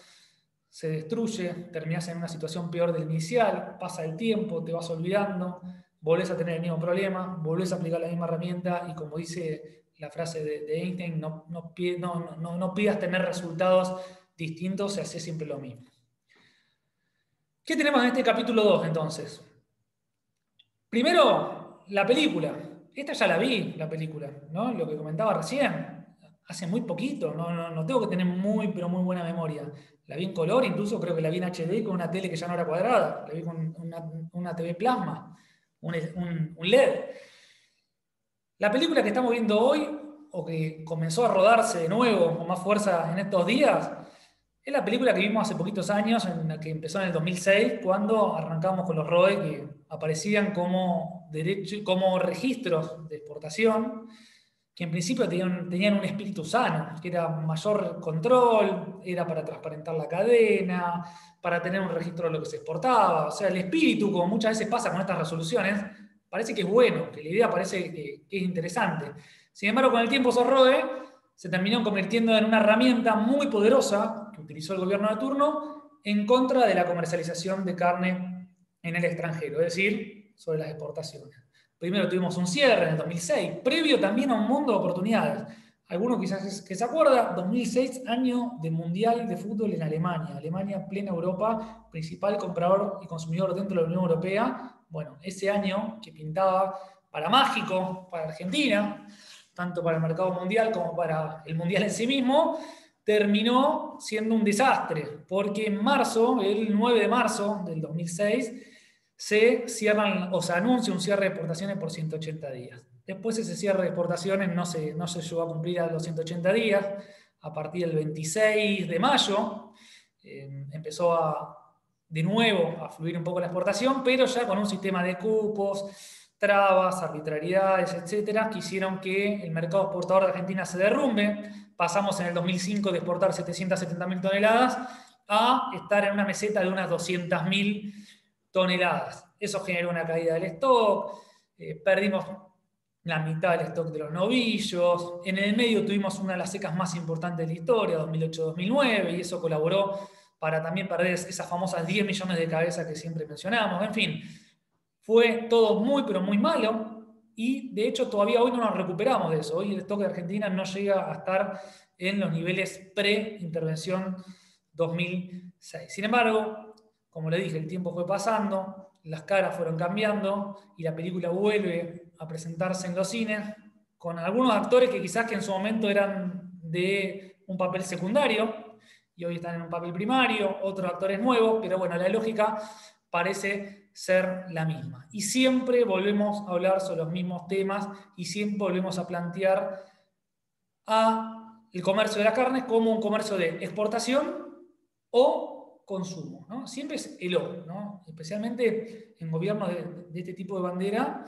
se destruye, terminas en una situación peor del inicial, pasa el tiempo, te vas olvidando, volvés a tener el mismo problema, volvés a aplicar la misma herramienta y, como dice la frase de Einstein, no pidas tener resultados distintos, se hace siempre lo mismo. ¿Qué tenemos en este capítulo 2 entonces? Primero, la película. Esta ya la vi, la película, ¿no? Lo que comentaba recién, hace muy poquito, no tengo que tener pero muy buena memoria. La vi en color, incluso creo que la vi en HD con una tele que ya no era cuadrada, la vi con una TV plasma, un LED. La película que estamos viendo hoy, o que comenzó a rodarse de nuevo con más fuerza en estos días, es la película que vimos hace poquitos años, que empezó en el 2006, cuando arrancamos con los ROE, que aparecían como registros de exportación, que en principio tenían un espíritu sano, que era mayor control, era para transparentar la cadena, para tener un registro de lo que se exportaba. O sea, el espíritu, como muchas veces pasa con estas resoluciones, parece que es bueno, que la idea parece que es interesante. Sin embargo, con el tiempo esos ROE se terminó convirtiendo en una herramienta muy poderosa que utilizó el gobierno de turno en contra de la comercialización de carne en el extranjero, es decir, sobre las exportaciones. Primero tuvimos un cierre en el 2006, previo también a un mundo de oportunidades. Algunos quizás que se acuerda, 2006, año de Mundial de Fútbol en Alemania. Alemania, plena Europa, principal comprador y consumidor dentro de la Unión Europea. Bueno, ese año que pintaba para mágico, para Argentina, tanto para el mercado mundial como para el mundial en sí mismo, terminó siendo un desastre, porque en marzo, el 9 de marzo del 2006, se anuncia un cierre de exportaciones por 180 días. Después ese cierre de exportaciones no se llegó a cumplir a los 180 días. A partir del 26 de mayo empezó de nuevo a fluir un poco la exportación, pero ya con un sistema de cupos, trabas, arbitrariedades, etcétera, que hicieron que el mercado exportador de Argentina se derrumbe. Pasamos en el 2005 de exportar 770.000 toneladas a estar en una meseta de unas 200.000 toneladas. Eso generó una caída del stock, perdimos la mitad del stock de los novillos, en el medio tuvimos una de las secas más importantes de la historia, 2008-2009, y eso colaboró para también perder esas famosas 10 millones de cabezas que siempre mencionamos. En fin, fue todo muy, pero muy malo, y de hecho todavía hoy no nos recuperamos de eso. Hoy el stock de Argentina no llega a estar en los niveles pre-intervención 2006. Sin embargo, como le dije, el tiempo fue pasando, las caras fueron cambiando y la película vuelve a presentarse en los cines con algunos actores que quizás que en su momento eran de un papel secundario y hoy están en un papel primario, otros actores nuevos, pero bueno, la lógica parece ser la misma. Y siempre volvemos a hablar sobre los mismos temas y siempre volvemos a plantear el comercio de la carne como un comercio de exportación o consumo, ¿no? Siempre es el O, ¿no? Especialmente en gobiernos de este tipo de bandera,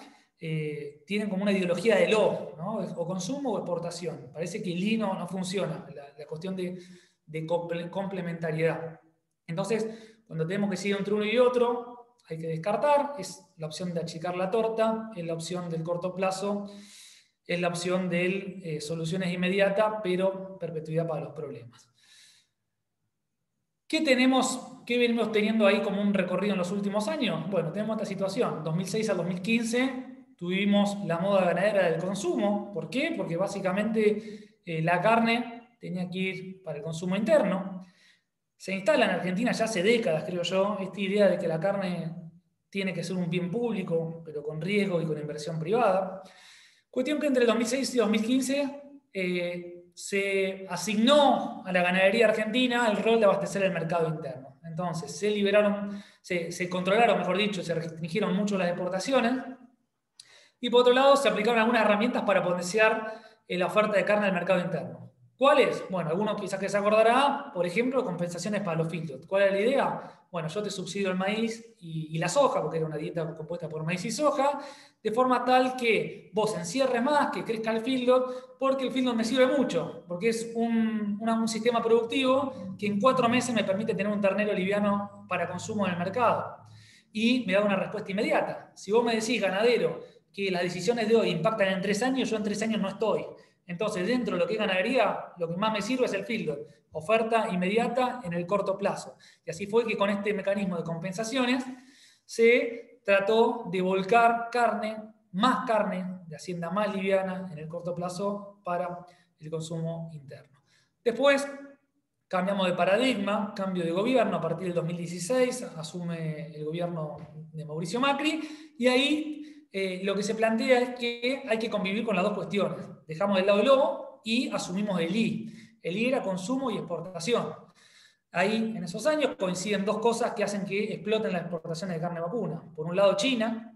tienen como una ideología del O, ¿no? O consumo o exportación. Parece que el I no funciona, la cuestión de complementariedad. Entonces, cuando tenemos que decidir entre uno y otro, hay que descartar, es la opción de achicar la torta, es la opción del corto plazo, es la opción de soluciones inmediatas, pero perpetuidad para los problemas. ¿Qué tenemos, qué venimos teniendo ahí como un recorrido en los últimos años? Bueno, tenemos esta situación. 2006 al 2015 tuvimos la moda ganadera del consumo. ¿Por qué? Porque básicamente la carne tenía que ir para el consumo interno. Se instala en Argentina ya hace décadas, creo yo, esta idea de que la carne tiene que ser un bien público, pero con riesgo y con inversión privada. Cuestión que entre 2006 y 2015 se asignó a la ganadería argentina el rol de abastecer el mercado interno. Entonces se liberaron, se controlaron, mejor dicho, se restringieron mucho las exportaciones y por otro lado se aplicaron algunas herramientas para potenciar la oferta de carne al mercado interno. ¿Cuáles? Bueno, algunos quizás que se acordará, por ejemplo, compensaciones para los feedlots. ¿Cuál es la idea? Bueno, yo te subsidio el maíz y la soja, porque era una dieta compuesta por maíz y soja, de forma tal que vos encierres más, que crezca el feedlot, porque el feedlot me sirve mucho, porque es un sistema productivo que en 4 meses me permite tener un ternero liviano para consumo en el mercado. Y me da una respuesta inmediata. Si vos me decís, ganadero, que las decisiones de hoy impactan en 3 años, yo en 3 años no estoy. Entonces, dentro de lo que es ganadería, lo que más me sirve es el feedlot. Oferta inmediata en el corto plazo. Y así fue que con este mecanismo de compensaciones se trató de volcar carne, más carne de hacienda más liviana en el corto plazo para el consumo interno. Después cambiamos de paradigma, cambio de gobierno a partir del 2016, asume el gobierno de Mauricio Macri y ahí lo que se plantea es que hay que convivir con las dos cuestiones. Dejamos de lado el lobo y asumimos el I. El I era consumo y exportación. Ahí, en esos años, coinciden dos cosas que hacen que exploten las exportaciones de carne vacuna. Por un lado, China.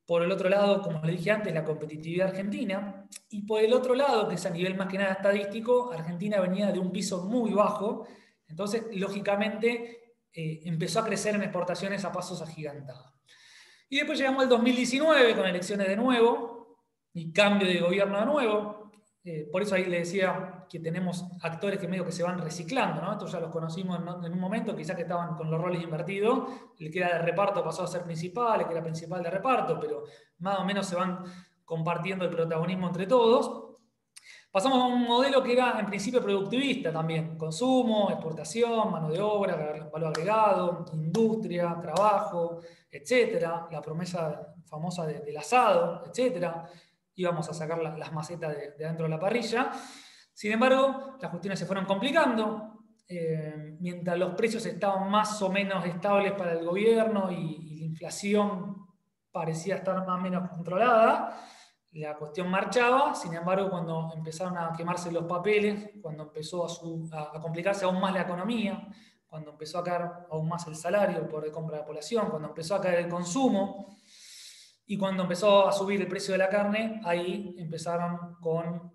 Por el otro lado, como le dije antes, la competitividad argentina. Y por el otro lado, que es a nivel más que nada estadístico, Argentina venía de un piso muy bajo. Entonces, lógicamente, empezó a crecer en exportaciones a pasos agigantados. Y después llegamos al 2019 con elecciones de nuevo y cambio de gobierno de nuevo. Por eso ahí le decía que tenemos actores que medio que se van reciclando, ¿no? Estos ya los conocimos en un momento, quizás que estaban con los roles invertidos. El que era de reparto pasó a ser principal, el que era principal de reparto, pero más o menos se van compartiendo el protagonismo entre todos. Pasamos a un modelo que era en principio productivista también, consumo, exportación, mano de obra, valor agregado, industria, trabajo, etcétera, la promesa famosa del asado, etcétera. Íbamos a sacar las macetas de dentro de la parrilla. Sin embargo, las cuestiones se fueron complicando. Mientras los precios estaban más o menos estables para el gobierno y la inflación parecía estar más o menos controlada, la cuestión marchaba. Sin embargo, cuando empezaron a quemarse los papeles, cuando empezó a complicarse aún más la economía, cuando empezó a caer aún más el salario, el poder de compra de la población, cuando empezó a caer el consumo y cuando empezó a subir el precio de la carne, ahí empezaron con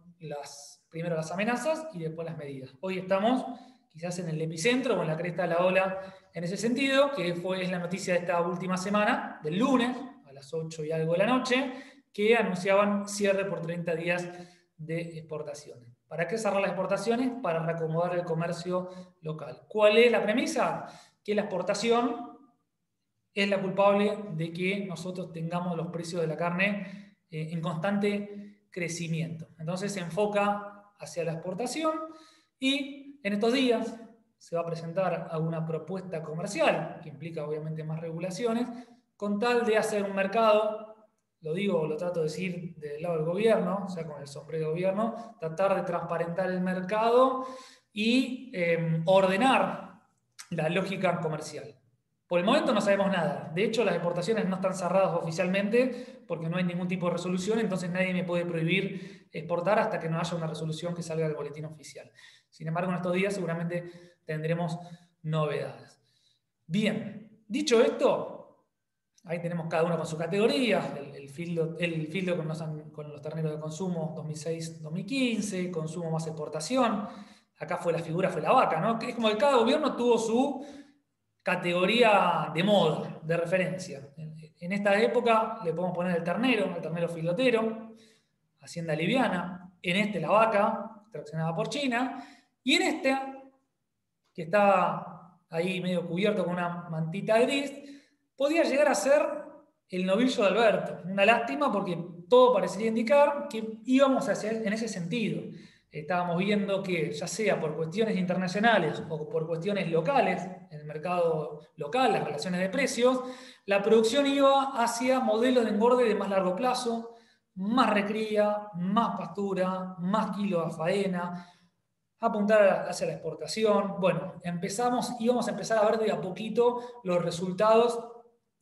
primero las amenazas y después las medidas. Hoy estamos quizás en el epicentro o en la cresta de la ola en ese sentido, que es la noticia de esta última semana, del lunes, a las 8 y algo de la noche, que anunciaban cierre por 30 días de exportaciones. ¿Para qué cerrar las exportaciones? Para reacomodar el comercio local. ¿Cuál es la premisa? Que la exportación es la culpable de que nosotros tengamos los precios de la carne en constante crecimiento. Entonces se enfoca hacia la exportación y en estos días se va a presentar alguna propuesta comercial, que implica obviamente más regulaciones, con tal de hacer un mercado, lo trato de decir del lado del gobierno, o sea, con el sombrero de gobierno, tratar de transparentar el mercado y ordenar la lógica comercial. Por el momento no sabemos nada. De hecho, las exportaciones no están cerradas oficialmente porque no hay ningún tipo de resolución, entonces nadie me puede prohibir exportar hasta que no haya una resolución que salga del boletín oficial. Sin embargo, en estos días seguramente tendremos novedades. Bien, dicho esto, ahí tenemos cada uno con su categoría, el feedlot con los terneros de consumo 2006-2015, consumo más exportación. Acá la figura fue la vaca, ¿no? Es como que cada gobierno tuvo su categoría de moda, de referencia. En esta época le podemos poner el ternero filotero, hacienda liviana, en la vaca, traccionada por China, y en que está ahí medio cubierto con una mantita gris, podía llegar a ser el novillo de Alberto. Una lástima porque todo parecería indicar que íbamos en ese sentido. estábamos viendo que, ya sea por cuestiones internacionales o por cuestiones locales, en el mercado local, las relaciones de precios, la producción iba hacia modelos de engorde de más largo plazo, más recría, más pastura, más kilos a faena, apuntar hacia la exportación. Bueno, íbamos a empezar a ver de a poquito los resultados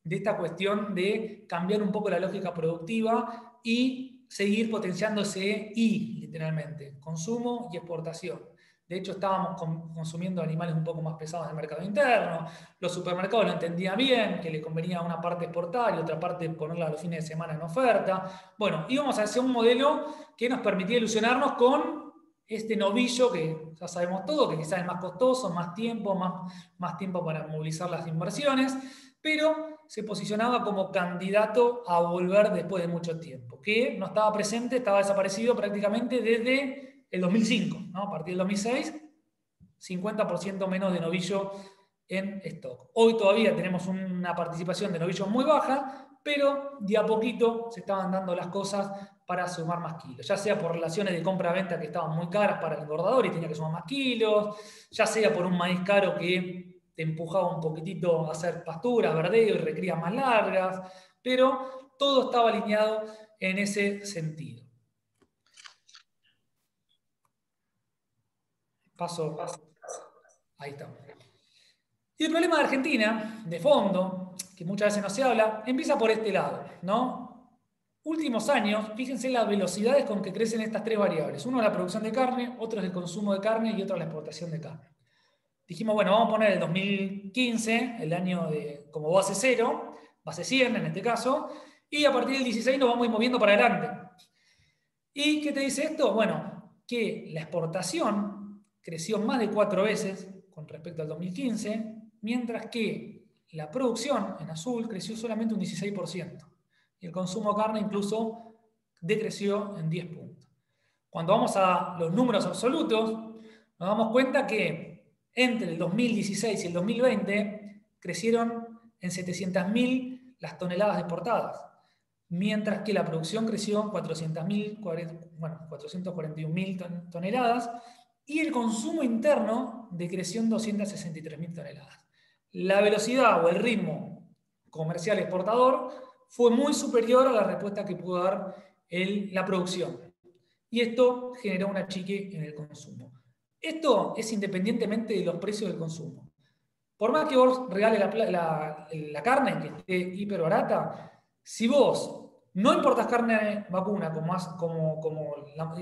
de esta cuestión de cambiar un poco la lógica productiva y seguir potenciando ese I, literalmente, consumo y exportación. De hecho, estábamos consumiendo animales un poco más pesados en el mercado interno, los supermercados lo entendían bien, que le convenía una parte exportar y otra parte ponerla a los fines de semana en oferta. Bueno, íbamos hacia un modelo que nos permitía ilusionarnos con este novillo que ya sabemos todo, que quizás es más costoso, más tiempo para movilizar las inversiones, pero se posicionaba como candidato a volver después de mucho tiempo, que no estaba presente, estaba desaparecido prácticamente desde el 2005, ¿no? A partir del 2006, 50% menos de novillo en stock. Hoy todavía tenemos una participación de novillos muy baja, pero de a poquito se estaban dando las cosas para sumar más kilos, ya sea por relaciones de compra-venta que estaban muy caras para el engordador y tenía que sumar más kilos, ya sea por un maíz caro que te empujaba un poquitito a hacer pasturas, verdeo y recrías más largas, pero todo estaba alineado en ese sentido. Paso. Ahí estamos. Y el problema de Argentina, de fondo, que muchas veces no se habla, empieza por este lado, ¿no? Últimos años, fíjense las velocidades con que crecen estas tres variables. Uno es la producción de carne, otro es el consumo de carne y otro es la exportación de carne. Dijimos, bueno, vamos a poner el 2015, el año como base 0, base 100 en este caso, y a partir del 16 nos vamos a ir moviendo para adelante. ¿Y qué te dice esto? Bueno, que la exportación creció más de 4 veces con respecto al 2015, mientras que la producción, en azul, creció solamente un 16%. Y el consumo de carne incluso decreció en 10 puntos. Cuando vamos a los números absolutos, nos damos cuenta que entre el 2016 y el 2020 crecieron en 700.000 las toneladas exportadas, mientras que la producción creció en 441.000 toneladas y el consumo interno decreció en 263.000 toneladas. La velocidad o el ritmo comercial exportador fue muy superior a la respuesta que pudo dar la producción. Y esto generó un achique en el consumo. Esto es independientemente de los precios del consumo. Por más que vos regales la carne, que esté hiper barata, si vos no importás carne vacuna, como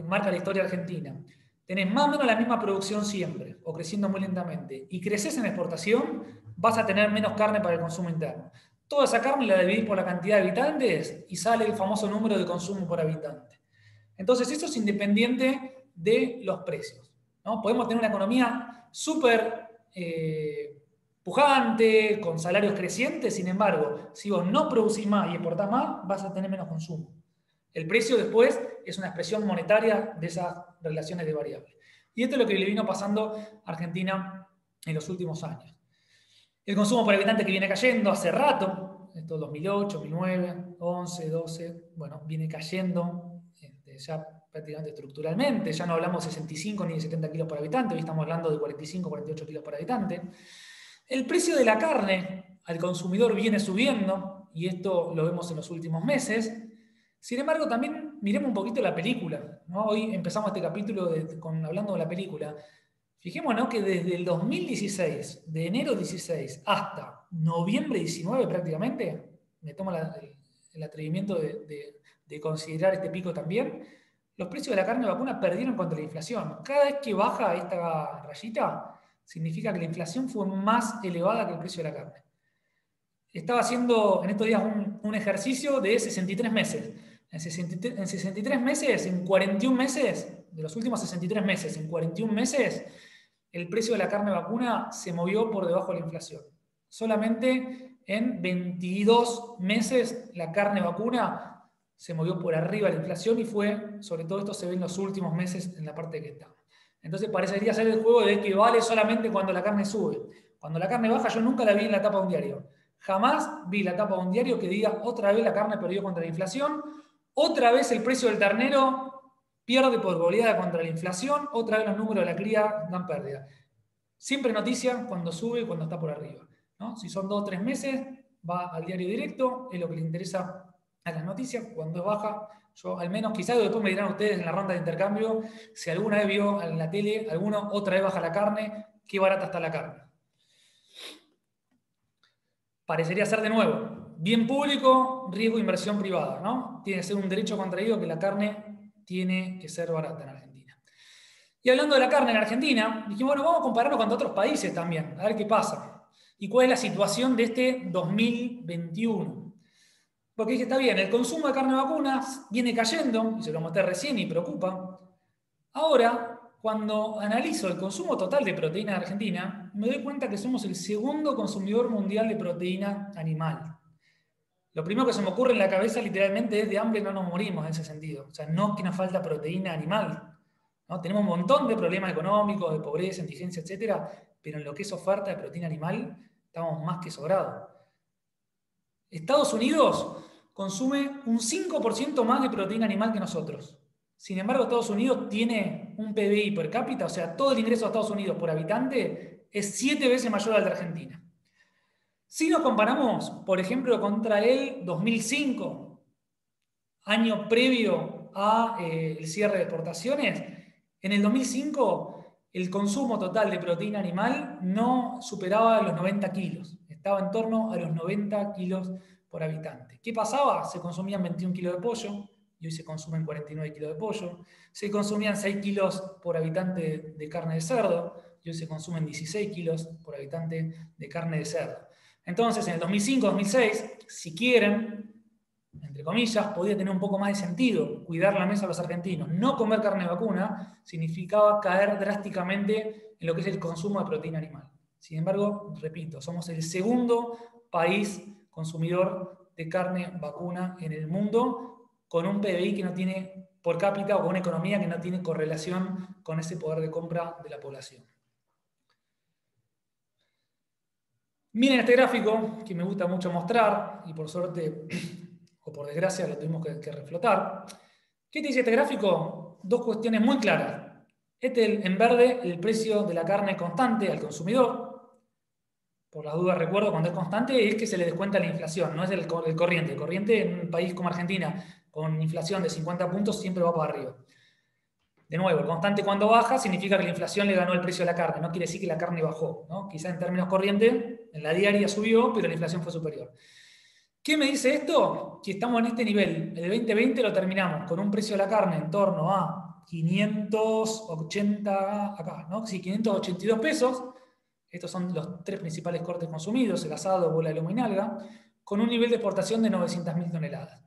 marca la historia argentina, tenés más o menos la misma producción siempre, o creciendo muy lentamente, y creces en exportación, vas a tener menos carne para el consumo interno. Toda esa carne la dividís por la cantidad de habitantes y sale el famoso número de consumo por habitante. Entonces, eso es independiente de los precios, ¿no? Podemos tener una economía súper pujante, con salarios crecientes, sin embargo, si vos no producís más y exportás más, vas a tener menos consumo. El precio después es una expresión monetaria de esas relaciones de variables. Y esto es lo que le vino pasando a Argentina en los últimos años. El consumo por habitante que viene cayendo hace rato, esto 2008, 2009, 11, 12, bueno, viene cayendo ya prácticamente estructuralmente, ya no hablamos de 65 ni de 70 kilos por habitante, hoy estamos hablando de 45, 48 kilos por habitante. El precio de la carne al consumidor viene subiendo, y esto lo vemos en los últimos meses. Sin embargo, también miremos un poquito la película, ¿no? Hoy empezamos este capítulo hablando de la película. Fijémonos que desde el 2016, de enero 16 hasta noviembre 19 prácticamente, me tomo el atrevimiento de considerar este pico también, los precios de la carne vacuna perdieron contra la inflación. Cada vez que baja esta rayita, significa que la inflación fue más elevada que el precio de la carne. Estaba haciendo en estos días un ejercicio de 63 meses. En 63 meses, en 41 meses, de los últimos 63 meses, en 41 meses, el precio de la carne vacuna se movió por debajo de la inflación. Solamente en 22 meses la carne vacuna se movió por arriba de la inflación y sobre todo esto se ve en los últimos meses en la parte que está. Entonces parecería ser el juego de que vale solamente cuando la carne sube. Cuando la carne baja, yo nunca la vi en la tapa de un diario. Jamás vi la tapa de un diario que diga otra vez la carne perdió contra la inflación, otra vez el precio del ternero pierde por goleada contra la inflación, otra vez los números de la cría dan pérdida. Siempre noticia cuando sube y cuando está por arriba, ¿no? Si son 2 o 3 meses, va al diario directo, es lo que le interesa a las noticias. Cuando es baja, yo al menos, quizás después me dirán ustedes en la ronda de intercambio, si alguna vez vio en la tele, alguno otra vez baja la carne, qué barata está la carne. Parecería ser de nuevo, bien público, riesgo de inversión privada, ¿no? Tiene que ser un derecho contraído que la carne tiene que ser barata en Argentina. Y hablando de la carne en Argentina, dijimos, bueno, vamos a compararlo con otros países también, a ver qué pasa. Y cuál es la situación de este 2021. Porque dije, está bien, el consumo de carne vacuna viene cayendo, y se lo mostré recién y preocupa. Ahora, cuando analizo el consumo total de proteína en Argentina, me doy cuenta que somos el segundo consumidor mundial de proteína animal. Lo primero que se me ocurre en la cabeza literalmente es de hambre no nos morimos en ese sentido. O sea, no que nos falta proteína animal, ¿no? Tenemos un montón de problemas económicos, de pobreza, indigencia, etc. Pero en lo que es oferta de proteína animal, estamos más que sobrados. Estados Unidos consume un 5% más de proteína animal que nosotros. Sin embargo, Estados Unidos tiene un PBI per cápita, o sea, todo el ingreso de Estados Unidos por habitante es 7 veces mayor al de Argentina. Si nos comparamos, por ejemplo, contra el 2005, año previo al cierre de exportaciones, en el 2005 el consumo total de proteína animal no superaba los 90 kilos, estaba en torno a los 90 kilos por habitante. ¿Qué pasaba? Se consumían 21 kilos de pollo, y hoy se consumen 49 kilos de pollo. Se consumían 6 kilos por habitante de carne de cerdo, y hoy se consumen 16 kilos por habitante de carne de cerdo. Entonces, en el 2005-2006, si quieren, entre comillas, podía tener un poco más de sentido cuidar la mesa a los argentinos. No comer carne vacuna significaba caer drásticamente en lo que es el consumo de proteína animal. Sin embargo, repito, somos el segundo país consumidor de carne vacuna en el mundo, con un PBI que no tiene por cápita o con una economía que no tiene correlación con ese poder de compra de la población. Miren este gráfico que me gusta mucho mostrar, y por suerte o por desgracia lo tuvimos que reflotar. ¿Qué te dice este gráfico? Dos cuestiones muy claras. En verde, el precio de la carne constante al consumidor. Por las dudas recuerdo, cuando es constante es que se le descuenta la inflación, no es el corriente. El corriente en un país como Argentina, con inflación de 50 puntos, siempre va para arriba. De nuevo, el constante cuando baja significa que la inflación le ganó el precio de la carne, no quiere decir que la carne bajó, ¿no? Quizá en términos corrientes, en la diaria subió, pero la inflación fue superior. ¿Qué me dice esto? Que estamos en este nivel. El 2020 lo terminamos con un precio de la carne en torno a 580, acá, ¿no? Sí, 582 pesos. Estos son los 3 principales cortes consumidos, el asado, bola de lomo y nalga, con un nivel de exportación de 900.000 toneladas.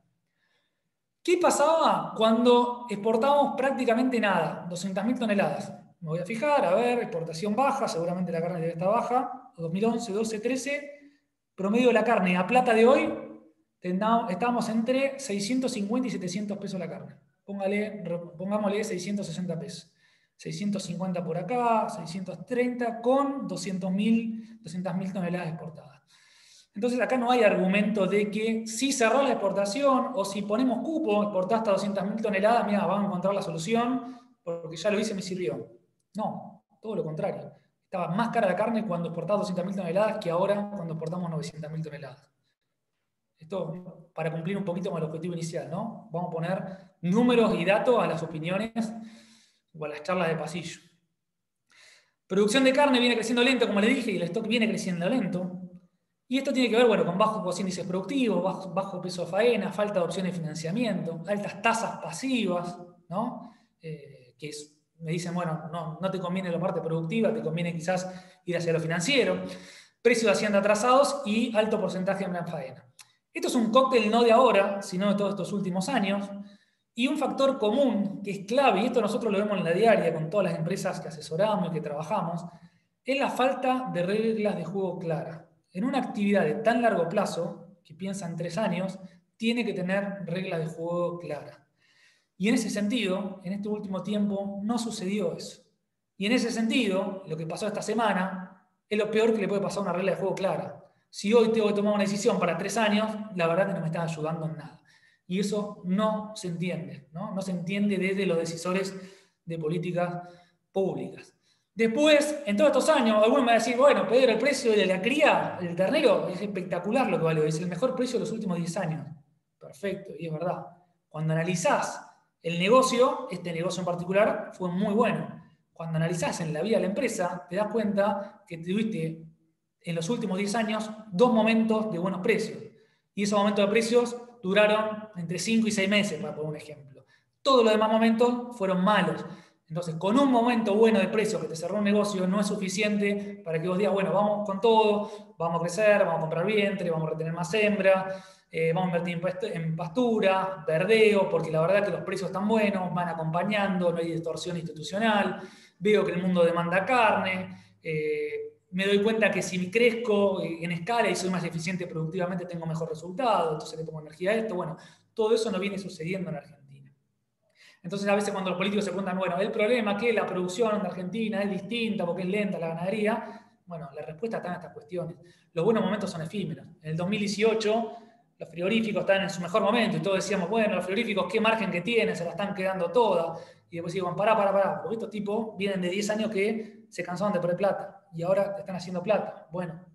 ¿Qué pasaba cuando exportábamos prácticamente nada? 200.000 toneladas. Me voy a fijar, a ver, exportación baja, seguramente la carne debe estar baja. 2011, 12, 13, promedio de la carne a plata de hoy, estábamos entre 650 y 700 pesos la carne. Pongámosle 660 pesos. 650 por acá, 630 con 200.000 toneladas exportadas. Entonces acá no hay argumento de que si cerró la exportación o si ponemos cupo, exportás hasta 200.000 toneladas, mira, vamos a encontrar la solución porque ya lo hice, me sirvió. No, todo lo contrario. Estaba más cara la carne cuando exportaba 200.000 toneladas que ahora cuando exportamos 900.000 toneladas. Esto para cumplir un poquito con el objetivo inicial, ¿no? Vamos a poner números y datos a las opiniones o a las charlas de pasillo. Producción de carne viene creciendo lento, como le dije, y el stock viene creciendo lento. Y esto tiene que ver, bueno, con bajos índices productivos, bajo peso de faena, falta de opciones de financiamiento, altas tasas pasivas, ¿no? Me dicen, bueno, no te conviene la parte productiva, te conviene quizás ir hacia lo financiero, precios de hacienda atrasados y alto porcentaje de plan faena. Esto es un cóctel no de ahora, sino de todos estos últimos años, y un factor común que es clave, y esto nosotros lo vemos en la diaria con todas las empresas que asesoramos y que trabajamos, es la falta de reglas de juego claras. En una actividad de tan largo plazo, que piensa en 3 años, tiene que tener reglas de juego claras. Y en ese sentido, en este último tiempo, no sucedió eso. Y en ese sentido, lo que pasó esta semana es lo peor que le puede pasar a una regla de juego clara. Si hoy tengo que tomar una decisión para 3 años, la verdad que no me está ayudando en nada. Y eso no se entiende, ¿no? No se entiende desde los decisores de políticas públicas. Después, en todos estos años, algunos me van a decir, bueno, Pedro, el precio de la cría, el ternero, es espectacular lo que vale, es el mejor precio de los últimos 10 años. Perfecto, y es verdad. Cuando analizás el negocio, este negocio en particular, fue muy bueno. Cuando analizás en la vida de la empresa, te das cuenta que tuviste en los últimos 10 años 2 momentos de buenos precios. Y esos momentos de precios duraron entre 5 y 6 meses, para poner un ejemplo. Todos los demás momentos fueron malos. Entonces, con un momento bueno de precio que te cerró un negocio no es suficiente para que vos digas, bueno, vamos con todo, vamos a crecer, vamos a comprar vientre, vamos a retener más hembra, vamos a invertir en pastura, verdeo, porque la verdad que los precios están buenos, van acompañando, no hay distorsión institucional, veo que el mundo demanda carne, me doy cuenta que si crezco en escala y soy más eficiente productivamente tengo mejor resultado, entonces le pongo energía a esto. Bueno, todo eso no viene sucediendo en Argentina. Entonces a veces cuando los políticos se preguntan, bueno, el problema es que la producción de Argentina es distinta porque es lenta la ganadería, bueno, la respuesta está en estas cuestiones. Los buenos momentos son efímeros. En el 2018 los frigoríficos estaban en su mejor momento y todos decíamos, bueno, los frigoríficos, qué margen que tienen, se la están quedando toda. Y después digo, pará, porque estos tipos vienen de 10 años que se cansaron de perder plata y ahora están haciendo plata. Bueno,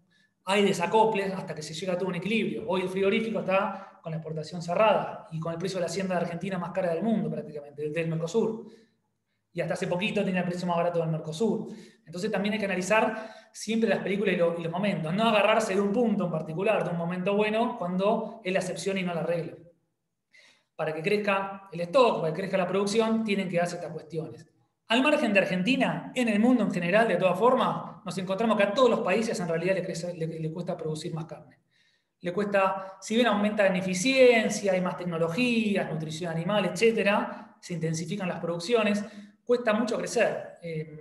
hay desacoples hasta que se llega a todo un equilibrio. Hoy el frigorífico está con la exportación cerrada y con el precio de la hacienda de Argentina más cara del mundo prácticamente, del Mercosur. Y hasta hace poquito tenía el precio más barato del Mercosur. Entonces también hay que analizar siempre las películas y los momentos. No agarrarse de un punto en particular, de un momento bueno, cuando es la excepción y no la regla. Para que crezca el stock, para que crezca la producción, tienen que darse estas cuestiones. Al margen de Argentina, en el mundo en general, de todas formas, nos encontramos que a todos los países en realidad le cuesta producir más carne. Le cuesta, si bien aumenta en eficiencia, hay más tecnologías, nutrición animal, etcétera, se intensifican las producciones, cuesta mucho crecer.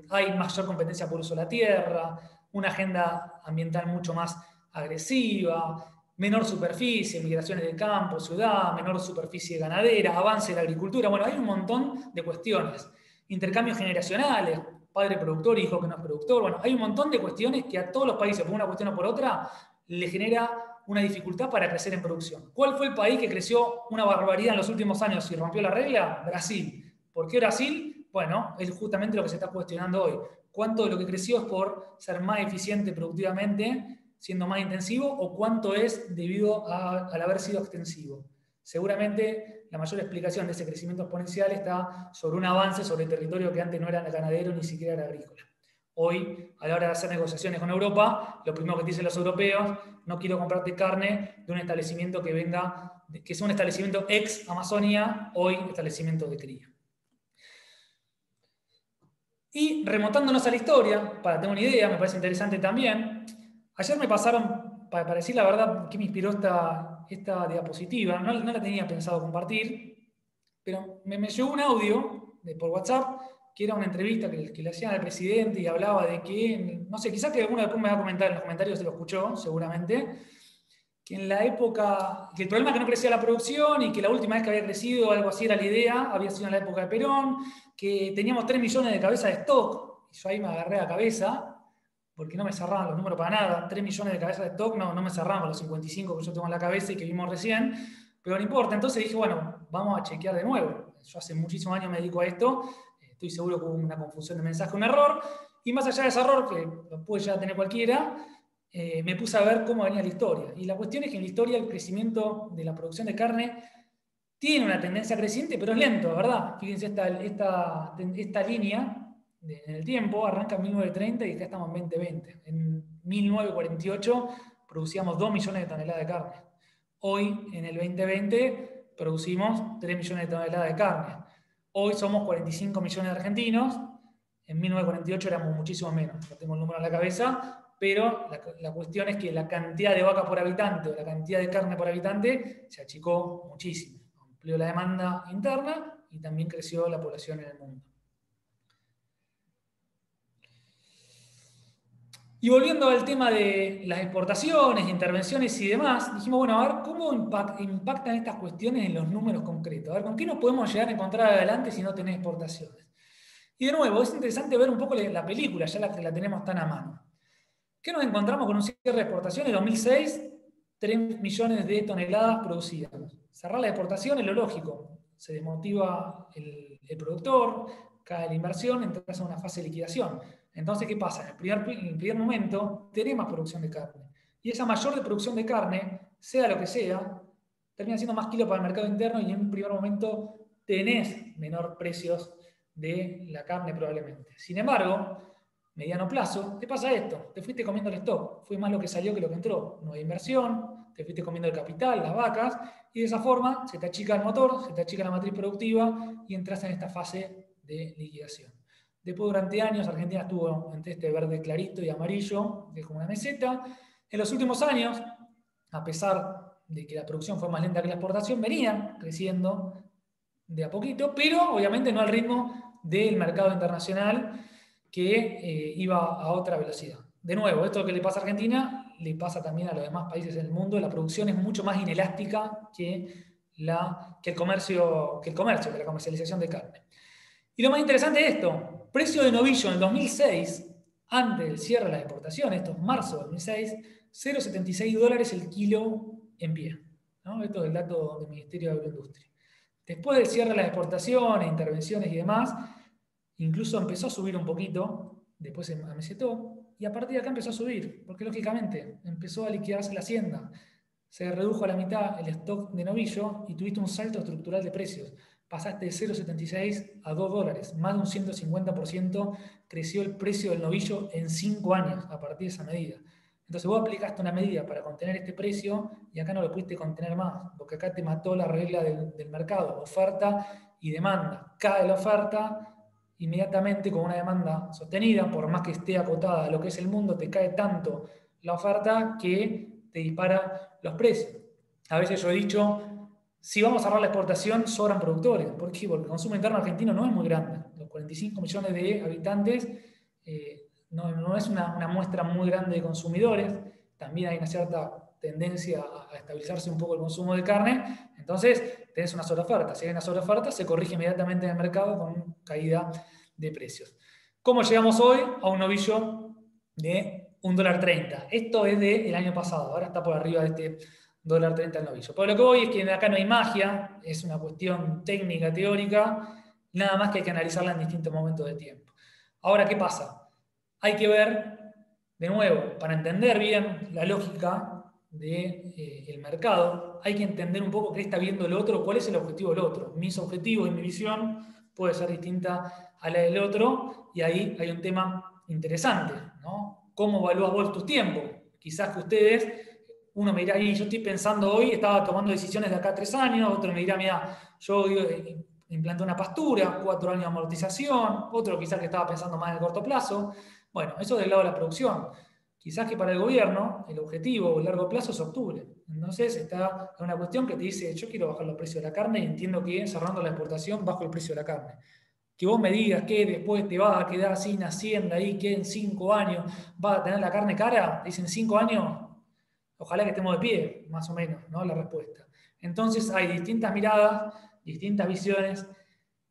Hay mayor competencia por uso de la tierra, una agenda ambiental mucho más agresiva, menor superficie, migraciones de campo, ciudad, menor superficie ganadera, avance de la agricultura. Bueno, hay un montón de cuestiones. Intercambios generacionales, padre productor, hijo que no es productor. Bueno, hay un montón de cuestiones que a todos los países, por una cuestión o por otra, le genera una dificultad para crecer en producción. ¿Cuál fue el país que creció una barbaridad en los últimos años y rompió la regla? Brasil. ¿Por qué Brasil? Bueno, es justamente lo que se está cuestionando hoy. ¿Cuánto de lo que creció es por ser más eficiente productivamente, siendo más intensivo, o cuánto es debido al haber sido extensivo? Seguramente la mayor explicación de ese crecimiento exponencial está sobre un avance sobre el territorio que antes no era ganadero ni siquiera era agrícola. Hoy, a la hora de hacer negociaciones con Europa, lo primero que dicen los europeos, no quiero comprarte carne de un establecimiento que venga, que sea un establecimiento ex Amazonia, hoy establecimiento de cría. Y remontándonos a la historia, para tener una idea, me parece interesante también, ayer me pasaron, para decir la verdad, que me inspiró esta diapositiva, no la tenía pensado compartir, pero me llegó un audio por WhatsApp, que era una entrevista que le hacían al presidente y hablaba de que, no sé, quizás que alguno después me va a comentar en los comentarios, se lo escuchó seguramente, que en la época, que el problema es que no crecía la producción y que la última vez que había crecido, algo así era la idea, había sido en la época de Perón, que teníamos 3 millones de cabezas de stock, y yo ahí me agarré a cabeza, porque no me cerraban los números para nada, 3 millones de cabezas de stock no me cerraban los 55 que yo tengo en la cabeza y que vimos recién, pero no importa, entonces dije, bueno, vamos a chequear de nuevo. Yo hace muchísimos años me dedico a esto, estoy seguro que hubo una confusión de mensaje, un error, y más allá de ese error, que lo puede ya tener cualquiera, me puse a ver cómo venía la historia. Y la cuestión es que en la historia el crecimiento de la producción de carne tiene una tendencia creciente, pero es lento, ¿verdad? Fíjense, esta línea en el tiempo arranca en 1930 y acá estamos en 2020. En 1948 producíamos 2 millones de toneladas de carne. Hoy, en el 2020, producimos 3 millones de toneladas de carne. Hoy somos 45 millones de argentinos. En 1948 éramos muchísimo menos. No tengo el número en la cabeza, pero la cuestión es que la cantidad de vacas por habitante o la cantidad de carne por habitante se achicó muchísimo. Amplió la demanda interna y también creció la población en el mundo. Y volviendo al tema de las exportaciones, intervenciones y demás, dijimos, bueno, a ver cómo impactan estas cuestiones en los números concretos. A ver, ¿con qué nos podemos llegar a encontrar adelante si no tenés exportaciones? Y de nuevo, es interesante ver un poco la película, ya la tenemos tan a mano. ¿Qué nos encontramos con un cierre de exportaciones en 2006? 3 millones de toneladas producidas. Cerrar la exportación es lo lógico. Se desmotiva el productor, cae la inversión, entras a una fase de liquidación. Entonces, ¿qué pasa? En el primer momento tenés más producción de carne. Y esa mayor de producción de carne, sea lo que sea, termina siendo más kilo para el mercado interno y en un primer momento tenés menor precios de la carne probablemente. Sin embargo, mediano plazo, te pasa esto, te fuiste comiendo el stock, fue más lo que salió que lo que entró, no hay inversión, te fuiste comiendo el capital, las vacas, y de esa forma se te achica el motor, se te achica la matriz productiva y entras en esta fase de liquidación. Después, durante años, Argentina estuvo entre este verde clarito y amarillo, que es como una meseta. En los últimos años, a pesar de que la producción fue más lenta que la exportación, venían creciendo de a poquito, pero obviamente no al ritmo del mercado internacional que iba a otra velocidad. De nuevo, esto que le pasa a Argentina, le pasa también a los demás países del mundo. La producción es mucho más inelástica que la comercialización de carne. Y lo más interesante es esto, precio de novillo en el 2006, antes del cierre de las exportaciones, esto es marzo de 2006, $0,76 el kilo en pie, ¿no? Esto es el dato del Ministerio de Agroindustria. Después del cierre de las exportaciones, intervenciones y demás, incluso empezó a subir un poquito, después se amesetó, y a partir de acá empezó a subir, porque lógicamente empezó a liquidarse la hacienda, se redujo a la mitad el stock de novillo y tuviste un salto estructural de precios. Pasaste de 0,76 a $2, más de un 150% creció el precio del novillo en 5 años a partir de esa medida. Entonces vos aplicaste una medida para contener este precio y acá no lo pudiste contener más, porque acá te mató la regla del mercado, oferta y demanda. Cae la oferta, inmediatamente con una demanda sostenida, por más que esté acotada a lo que es el mundo, te cae tanto la oferta que te dispara los precios. A veces yo he dicho, si vamos a cerrar la exportación, sobran productores. ¿Por qué? Porque el consumo interno argentino no es muy grande. Los 45 millones de habitantes no es una muestra muy grande de consumidores. También hay una cierta tendencia a estabilizarse un poco el consumo de carne. Entonces, tenés una sobreoferta. Si hay una sobreoferta, se corrige inmediatamente en el mercado con caída de precios. ¿Cómo llegamos hoy a un novillo de $1.30? Esto es del año pasado. Ahora está por arriba de este $1.30 el novillo. Pero lo que voy es que acá no hay magia, es una cuestión técnica, teórica, nada más que hay que analizarla en distintos momentos de tiempo. Ahora, ¿qué pasa? Hay que ver, de nuevo, para entender bien la lógica del mercado, hay que entender un poco qué está viendo el otro, cuál es el objetivo del otro. Mis objetivos y mi visión puede ser distinta a la del otro, y ahí hay un tema interesante, ¿no? ¿Cómo evalúas vos tus tiempos? Quizás que ustedes... Uno me dirá, yo estoy pensando hoy, estaba tomando decisiones de acá a 3 años, otro me dirá, mira, yo implanté una pastura, 4 años de amortización, otro quizás que estaba pensando más en el corto plazo. Bueno, eso del lado de la producción. Quizás que para el gobierno el objetivo a largo plazo es octubre. Entonces está una cuestión que te dice, yo quiero bajar los precios de la carne y entiendo que cerrando la exportación bajo el precio de la carne. Que vos me digas que después te vas a quedar sin hacienda ahí, que en 5 años vas a tener la carne cara, dicen 5 años... Ojalá que estemos de pie, más o menos, ¿no? La respuesta. Entonces hay distintas miradas, distintas visiones,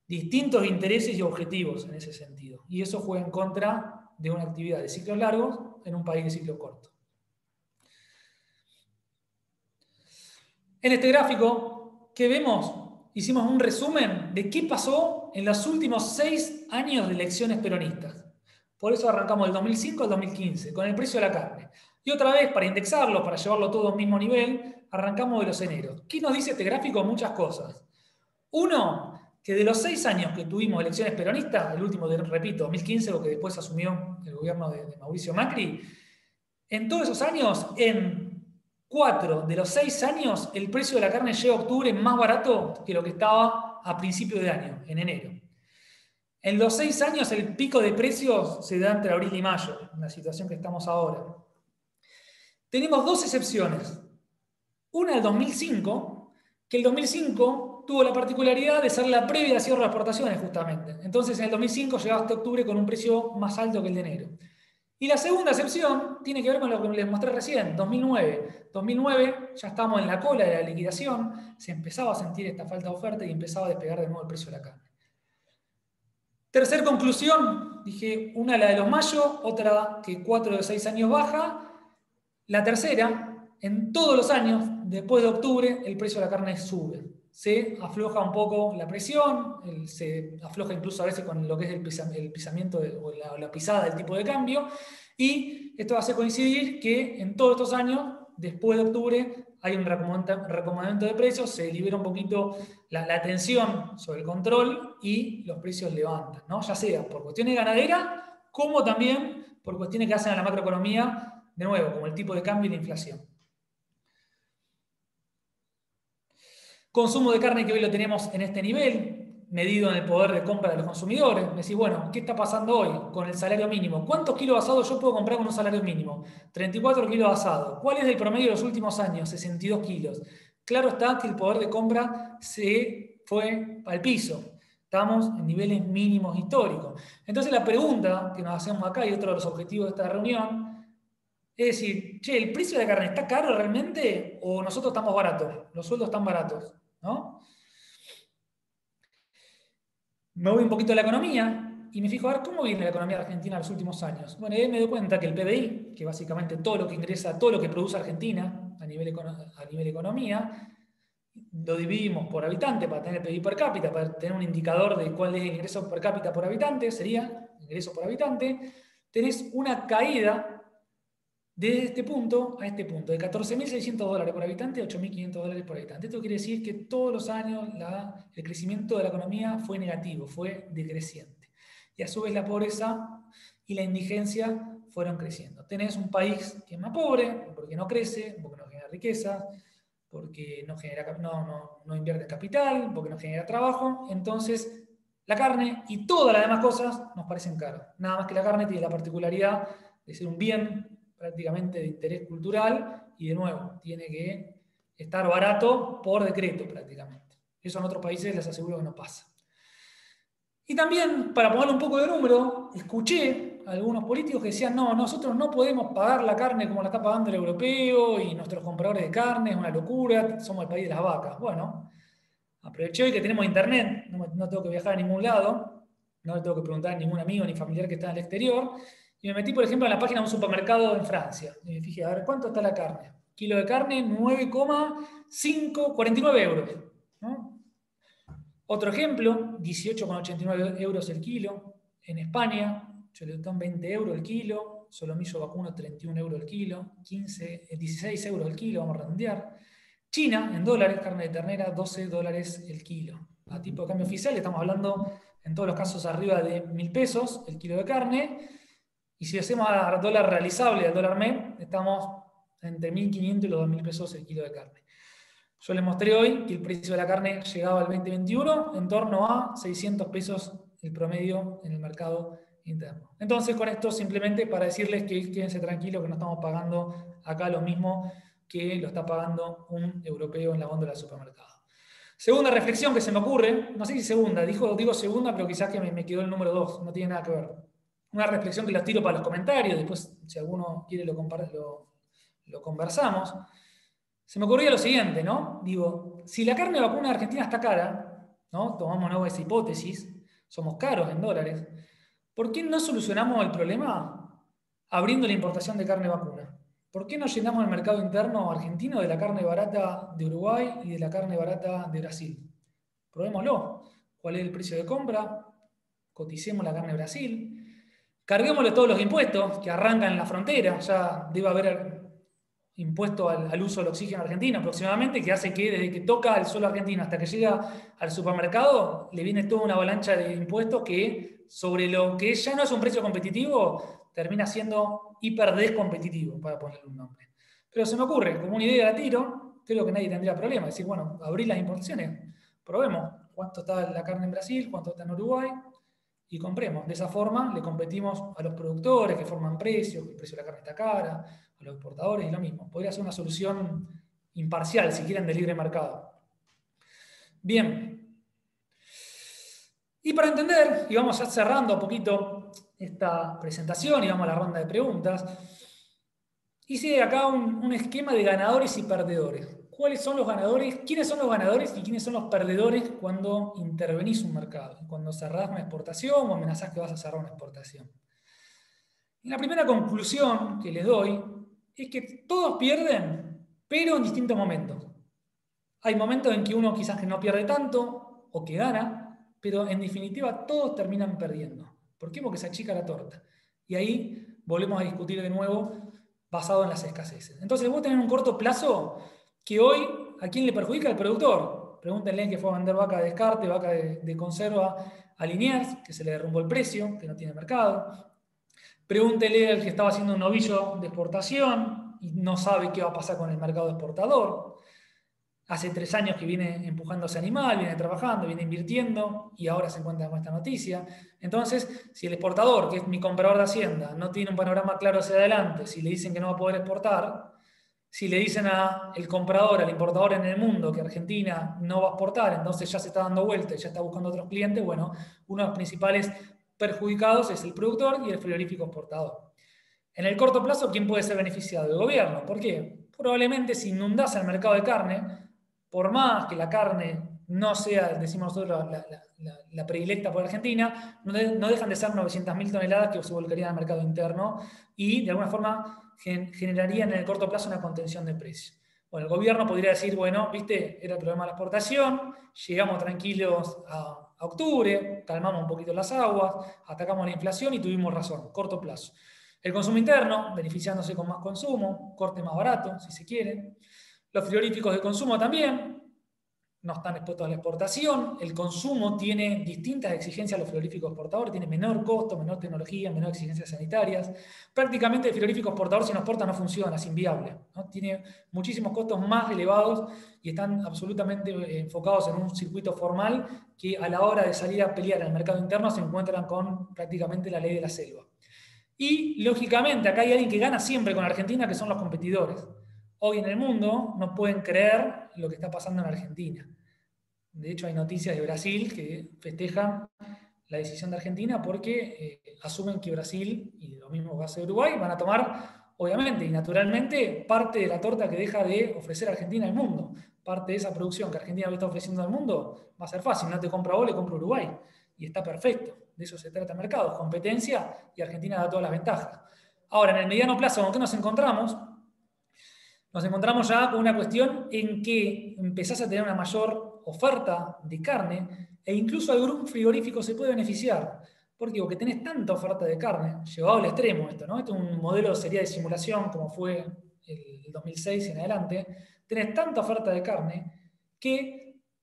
distintos intereses y objetivos en ese sentido. Y eso juega en contra de una actividad de ciclos largos en un país de ciclo corto. En este gráfico, ¿qué vemos? Hicimos un resumen de qué pasó en los últimos 6 años de elecciones peronistas. Por eso arrancamos del 2005 al 2015, con el precio de la carne. Y otra vez, para indexarlo, para llevarlo todo al mismo nivel, arrancamos de los eneros. ¿Qué nos dice este gráfico? Muchas cosas. Uno, que de los 6 años que tuvimos elecciones peronistas, el último, repito, 2015, lo que después asumió el gobierno de Mauricio Macri, en todos esos años, en 4 de los 6 años, el precio de la carne llega a octubre más barato que lo que estaba a principio de año, en enero. En los 6 años, el pico de precios se da entre abril y mayo, en la situación que estamos ahora. Tenemos 2 excepciones. Una del 2005, que el 2005 tuvo la particularidad de ser la previa de cierre de exportaciones, justamente. Entonces, en el 2005 llegaba hasta octubre con un precio más alto que el de enero. Y la segunda excepción tiene que ver con lo que les mostré recién, 2009. 2009 ya estamos en la cola de la liquidación, se empezaba a sentir esta falta de oferta y empezaba a despegar de nuevo el precio de la carne. Tercer conclusión, dije, una la de los mayo, otra que 4 de 6 años baja. La tercera en todos los años, después de octubre, el precio de la carne sube. Se afloja un poco la presión, se afloja incluso a veces con lo que es el pisamiento o la pisada del tipo de cambio, y esto hace coincidir que en todos estos años, después de octubre, hay un recomendamiento de precios, se libera un poquito la tensión sobre el control y los precios levantan, ¿no? Ya sea por cuestiones ganaderas, como también por cuestiones que hacen a la macroeconomía, de nuevo, como el tipo de cambio y la inflación. Consumo de carne que hoy lo tenemos en este nivel, medido en el poder de compra de los consumidores. Me decís, bueno, ¿qué está pasando hoy con el salario mínimo? ¿Cuántos kilos de asado yo puedo comprar con un salario mínimo? 34 kilos de asado. ¿Cuál es el promedio de los últimos años? 62 kilos. Claro está que el poder de compra se fue al piso. Estamos en niveles mínimos históricos. Entonces la pregunta que nos hacemos acá, y otro de los objetivos de esta reunión, es decir, che, ¿el precio de la carne está caro realmente o nosotros estamos baratos? Los sueldos están baratos, ¿no? Me voy un poquito a la economía y me fijo a ver cómo viene la economía argentina en los últimos años. Bueno, ahí me doy cuenta que el PBI, que básicamente todo lo que ingresa, todo lo que produce Argentina a nivel economía, lo dividimos por habitante para tener el PBI per cápita, para tener un indicador de cuál es el ingreso per cápita por habitante, sería ingreso por habitante. Tenés una caída desde este punto a este punto, de $14.600 por habitante a $8.500 por habitante. Esto quiere decir que todos los años el crecimiento de la economía fue negativo, fue decreciente. Y a su vez la pobreza y la indigencia fueron creciendo. Tenés un país que es más pobre, porque no crece, porque no genera riqueza, porque no invierte en capital, porque no genera trabajo. Entonces, la carne y todas las demás cosas nos parecen caras. Nada más que la carne tiene la particularidad de ser un bien prácticamente de interés cultural y de nuevo, tiene que estar barato por decreto prácticamente. Eso en otros países les aseguro que no pasa. Y también, para ponerle un poco de número, escuché a algunos políticos que decían, no, nosotros no podemos pagar la carne como la está pagando el europeo y nuestros compradores de carne, es una locura, somos el país de las vacas. Bueno, aproveché hoy que tenemos internet, no tengo que viajar a ningún lado, no le tengo que preguntar a ningún amigo ni familiar que está en el exterior, y me metí, por ejemplo, en la página de un supermercado en Francia. Y me fijé, a ver, ¿cuánto está la carne? Kilo de carne, 49 euros. ¿No? Otro ejemplo, 18,89 euros el kilo. En España, chuletón 20 euros el kilo, solomillo vacuno 31 euros el kilo, 16 euros el kilo, vamos a redondear. China, en dólares, carne de ternera, 12 dólares el kilo. A tipo de cambio oficial estamos hablando, en todos los casos, arriba de 1.000 pesos el kilo de carne. Y si hacemos a dólar realizable, al dólar MEP, estamos entre 1.500 y los 2.000 pesos el kilo de carne. Yo les mostré hoy que el precio de la carne llegaba al 2021 en torno a 600 pesos el promedio en el mercado interno. Entonces, con esto simplemente para decirles que quédense tranquilos que no estamos pagando acá lo mismo que lo está pagando un europeo en la góndola del supermercado. Segunda reflexión que se me ocurre, no sé si segunda, digo segunda, pero quizás que me quedó el número 2, no tiene nada que ver. Una reflexión que la tiro para los comentarios, después si alguno quiere lo conversamos. Se me ocurría lo siguiente, ¿no? Digo, si la carne vacuna de Argentina está cara, ¿no? Tomamos esa hipótesis, somos caros en dólares, ¿por qué no solucionamos el problema abriendo la importación de carne vacuna? ¿Por qué no llenamos el mercado interno argentino de la carne barata de Uruguay y de la carne barata de Brasil? Probémoslo. ¿Cuál es el precio de compra? Coticemos la carne de Brasil. Carguémosle todos los impuestos que arrancan en la frontera. Ya debe haber impuesto al uso del oxígeno argentino aproximadamente, que hace que desde que toca el suelo argentino hasta que llega al supermercado, le viene toda una avalancha de impuestos que sobre lo que ya no es un precio competitivo, termina siendo hiper descompetitivo, para ponerle un nombre. Pero se me ocurre, como una idea de tiro, creo que nadie tendría problema. Decir, bueno, abrir las importaciones, probemos cuánto está la carne en Brasil, cuánto está en Uruguay, y compremos. De esa forma le competimos a los productores que forman precios, el precio de la carne está cara, a los exportadores y lo mismo. Podría ser una solución imparcial, si quieren, de libre mercado. Bien. Y para entender, y vamos ya cerrando un poquito esta presentación y vamos a la ronda de preguntas, hice acá un esquema de ganadores y perdedores. ¿Cuáles son los ganadores? ¿Quiénes son los ganadores y quiénes son los perdedores cuando intervenís un mercado? Cuando cerrás una exportación o amenazás que vas a cerrar una exportación. Y la primera conclusión que les doy es que todos pierden pero en distintos momentos. Hay momentos en que uno quizás que no pierde tanto o que gana, pero en definitiva todos terminan perdiendo. ¿Por qué? Porque se achica la torta. Y ahí volvemos a discutir de nuevo basado en las escaseces. Entonces vos tenés un corto plazo que hoy, ¿a quién le perjudica? Al productor. Pregúntenle que fue a vender vaca de descarte, vaca de conserva a Liniers, que se le derrumbó el precio, que no tiene mercado. Pregúntele al que estaba haciendo un novillo de exportación y no sabe qué va a pasar con el mercado exportador. Hace 3 años que viene empujando ese animal, viene trabajando, viene invirtiendo y ahora se encuentra con esta noticia. Entonces, si el exportador, que es mi comprador de Hacienda, no tiene un panorama claro hacia adelante, si le dicen que no va a poder exportar, si le dicen al comprador, al importador en el mundo que Argentina no va a exportar, entonces ya se está dando vuelta y ya está buscando otros clientes, bueno, uno de los principales perjudicados es el productor y el frigorífico exportador. En el corto plazo, ¿quién puede ser beneficiado? El gobierno. ¿Por qué? Probablemente si inundás el mercado de carne, por más que la carne no sea, decimos nosotros, la predilecta por Argentina, no dejan de ser 900.000 toneladas que se volcarían al mercado interno y de alguna forma generarían en el corto plazo una contención de precios. Bueno, el gobierno podría decir, bueno, viste, era el problema de la exportación, llegamos tranquilos a octubre, calmamos un poquito las aguas, atacamos la inflación y tuvimos razón, corto plazo. El consumo interno, beneficiándose con más consumo, corte más barato, si se quiere. Los frigoríficos de consumo también no están expuestos a la exportación. El consumo tiene distintas exigencias a los frigoríficos exportadores, tiene menor costo, menor tecnología, menor exigencias sanitarias. Prácticamente el frigorífico exportador, si no exporta, no funciona, es inviable, ¿no? Tiene muchísimos costos más elevados y están absolutamente enfocados en un circuito formal que a la hora de salir a pelear en el mercado interno se encuentran con prácticamente la ley de la selva. Y, lógicamente, acá hay alguien que gana siempre con Argentina, que son los competidores. Hoy en el mundo no pueden creer lo que está pasando en Argentina. De hecho, hay noticias de Brasil que festejan la decisión de Argentina porque asumen que Brasil, y lo mismo va a hacer Uruguay, van a tomar, obviamente y naturalmente, parte de la torta que deja de ofrecer Argentina al mundo. Parte de esa producción que Argentina le está ofreciendo al mundo va a ser fácil. No te compra vos, le compra Uruguay. Y está perfecto. De eso se trata el mercado, competencia, y Argentina da todas las ventajas. Ahora, en el mediano plazo, ¿con qué nos encontramos? Nos encontramos ya con una cuestión en que empezás a tener una mayor oferta de carne e incluso algún frigorífico se puede beneficiar. ¿Por qué? Porque tenés tanta oferta de carne, llevado al extremo esto, ¿no? Esto es un modelo sería de simulación como fue el 2006 en adelante. Tenés tanta oferta de carne que